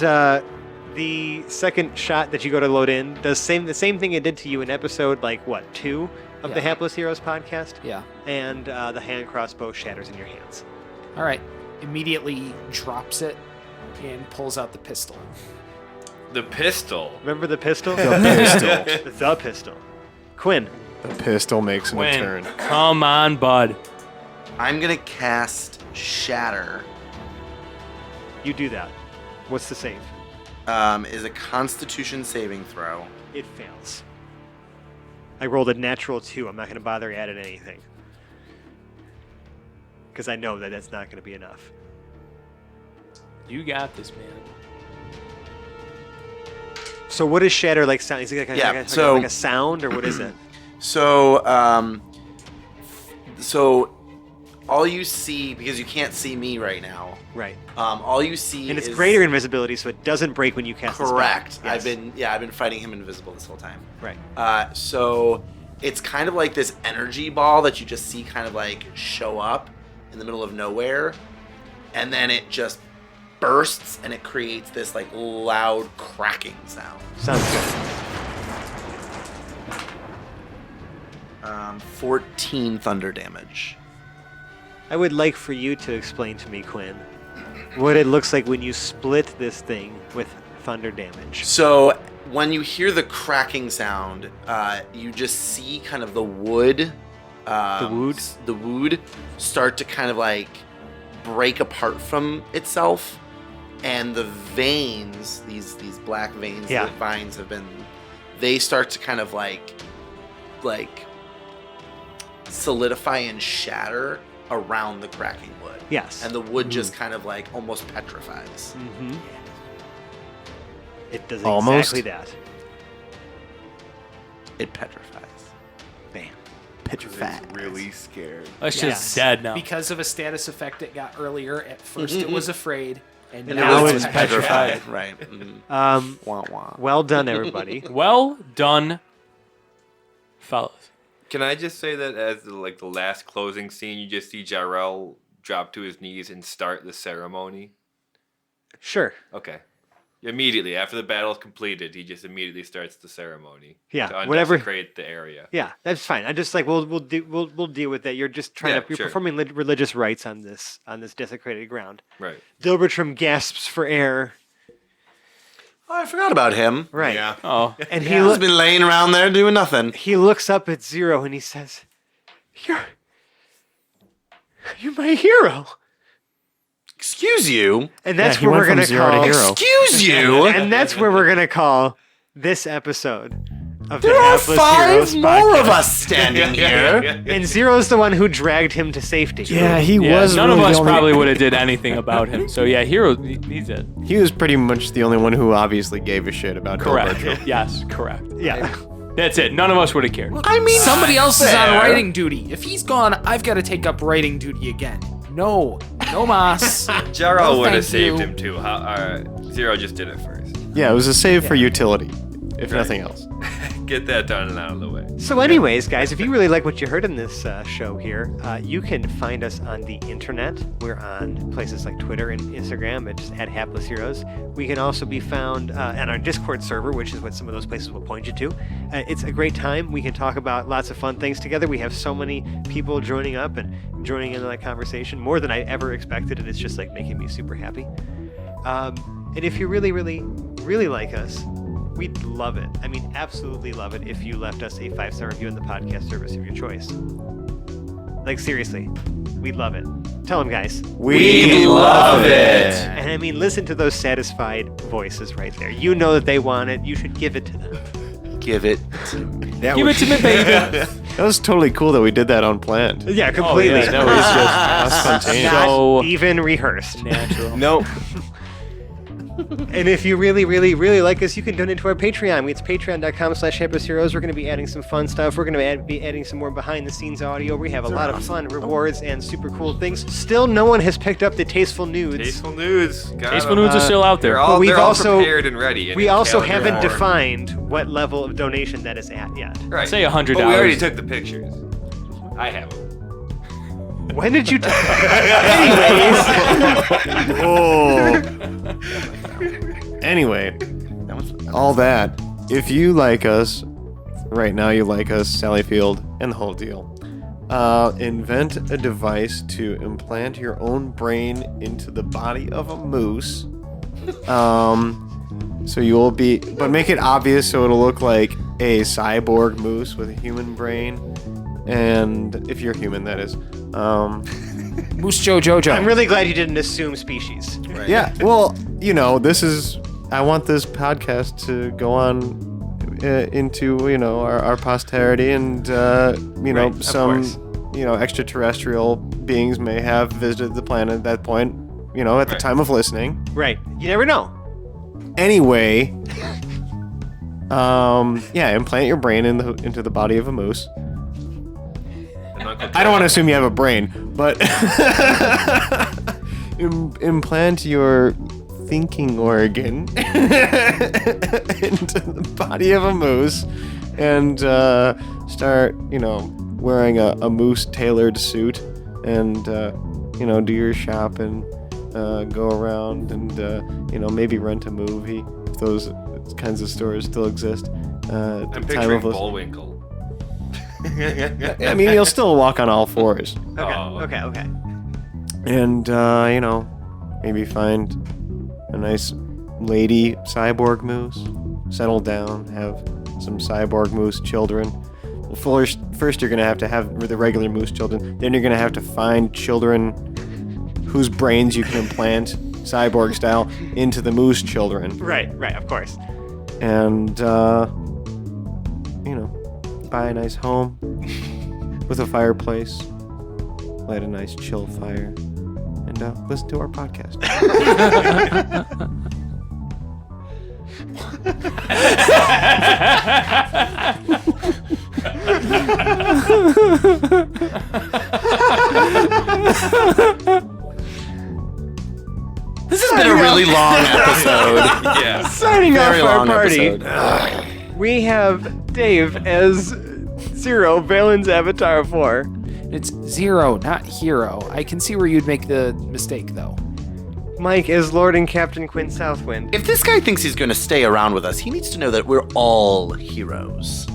the second shot that you go to load in does the same thing it did to you in episode 2 of the Yeah. Hapless Heroes podcast. Yeah. And the hand crossbow shatters in your hands. All right. Immediately drops it and pulls out the pistol. The pistol. Remember the pistol? The pistol. The pistol. Quinn. The pistol makes an Win. turn. Come on, bud. I'm gonna cast Shatter. You do that. What's the save? Is a Constitution saving throw. It fails. I rolled a natural 2. I'm not going to bother adding anything. Because I know that that's not going to be enough. You got this, man. So what does shatter sound? Is it Yeah, like so- a sound, or what is it? So, all you see, because you can't see me right now, Right. all you see And it's is greater invisibility, so it doesn't break when you cast the spell. correct. Yes. I've been fighting him invisible this whole time. Right. So it's kind of like this energy ball that you just see kind of show up in the middle of nowhere, and then it just bursts and it creates this loud cracking sound. Sounds good. 14 thunder damage. I would like for you to explain to me, Quinn, what it looks like when you split this thing with thunder damage. So when you hear the cracking sound, you just see kind of the wood. The wood start to kind of break apart from itself, and the veins, these black veins Yeah. that vines have been, they start to kind of like solidify and shatter around the cracking wood. Yes. And the wood just kind of almost petrifies. Mm-hmm. It does Almost? exactly that. It petrifies. Bam. It's really scared. That's Yes. just dead now. Because of a status effect it got earlier, at first it was afraid, and And now now it's it's petrified. Right. Mhm. Um, Wah, wah. well done, everybody. Well done, fellas. Can I just say that as the last closing scene, you just see Jarrell drop to his knees and start the ceremony? Sure. Okay. Immediately after the battle is completed, he just immediately starts the ceremony. Yeah, To whatever- undesecrate the area. Yeah, that's fine. I just we'll deal with that. You're just trying Yeah, to you're sure. performing religious rites on this desecrated ground. Right. Dilbertram gasps for air. Oh, I forgot about him. Right. Yeah. Oh, And He's been laying around there doing nothing. he looks up at Zero and he says, You're my hero." Excuse you. And that's he where went we're from gonna zero to call hero. Excuse you. and that's where we're gonna call this episode of the There are Hapless 5 Heroes more of podcast. us standing here. And Zero's the one who dragged him to safety. Yeah, he yeah. was. None really of us the only, probably would have did anything about him. So yeah, Hero, he's it. He was pretty much the only one who obviously gave a shit about Correct. Dilbertram. Yes, correct. Yeah. That's it. None of us would have cared. I mean, somebody else is on fair. writing duty. If he's gone, I've got to take up writing duty again. No mas. Jarrell No, would have thank saved you. him too. Zero just did it first. Yeah, it was a save for utility, if nothing else. Get that done and out of the way. So, anyways, guys, if you really like what you heard in this show here, you can find us on the internet. We're on places like Twitter and Instagram at just @Hapless Heroes. We can also be found on our Discord server, which is what some of those places will point you to. It's a great time. We can talk about lots of fun things together. We have so many people joining up and joining into that conversation, more than I ever expected, and it's just making me super happy. And if you really, really, really like us, we'd love it. I mean, absolutely love it if you left us a 5-star review in the podcast service of your choice. Seriously, we'd love it. Tell them, guys. We love it. And I mean, listen to those satisfied voices right there. You know that they want it. You should give it to them. Give it. Give it to me, baby. That was totally cool that we did that unplanned. Yeah, completely. yeah, that was just Spontaneous. Not so even rehearsed. natural. Nope. And if you really, really, really like us, you can donate to our Patreon. It's patreon.com/HampersHeroes. We're going to be adding some fun stuff. We're going to be adding some more behind-the-scenes audio. We have a lot of fun rewards and super cool things. Still, no one has picked up the Tasteful Nudes. Tasteful nudes. Got Tasteful 'em. nudes are still out there. We've They're all also- prepared and ready. We also calendar haven't form. defined what level of donation that is at yet. Right. Say $100. But we already took the pictures. I have them. When did you... Anyways. Anyway, all that. If you like us, right now you like us, Sally Field, and the whole deal. Invent a device to implant your own brain into the body of a moose. So you will be, but make it obvious so it'll look like a cyborg moose with a human brain. And if you're human, that is. Moose Jojo. I'm really glad you didn't assume species. Right. Yeah, well, I want this podcast to go on into, our posterity and, Right, of some, course. extraterrestrial beings may have visited the planet at that point, at the Right. time of listening. Right. You never know. Anyway, implant your brain into the body of a moose. I don't want to assume you have a brain, but implant your thinking organ into the body of a moose and start, wearing a moose-tailored suit and, do your shopping, go around and, maybe rent a movie if those kinds of stores still exist. I'm picturing Bullwinkle. I mean, you'll still walk on all fours. Okay. And, maybe find a nice lady cyborg moose, settle down, have some cyborg moose children. Well, first you're going to have the regular moose children. Then you're going to have to find children whose brains you can implant cyborg style into the moose children. Right, of course. And, buy a nice home with a fireplace, light a nice chill fire, and listen to our podcast. This has been a really long episode. Yeah. Starting Very off our long party, episode. we have Dave as Zero, Valen's Avatar 4. It's Zero, not Hero. I can see where you'd make the mistake, though. Mike is Lord and Captain Kwin Southwind. If this guy thinks he's going to stay around with us, he needs to know that we're all heroes.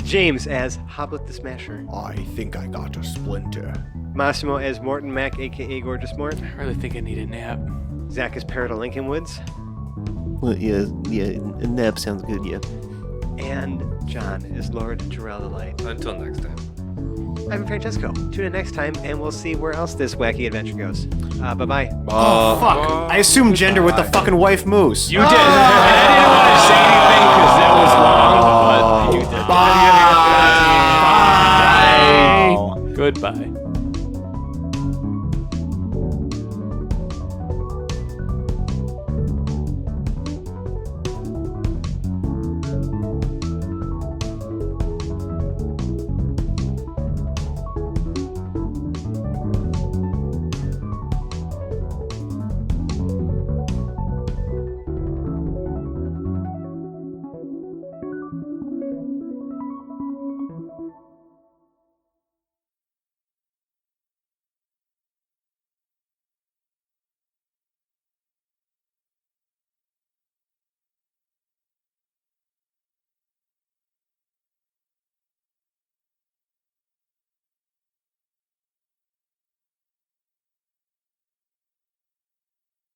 James as Hoblet the Smasher. I think I got a splinter. Massimo as Morton Mac, aka Gorgeous Mort. I really think I need a nap. Zach as Parrot of Lincoln Woods. Well, yeah, a nap sounds good, yeah. And John is Lord Jarrell the Light. Until next time. I'm Francesco. Tune in next time and we'll see where else this wacky adventure goes. Bye-bye. Oh, fuck. I assumed gender with the fucking wife moose. You did. And I didn't want to say anything because that was long, but you did. Bye. Bye. Goodbye.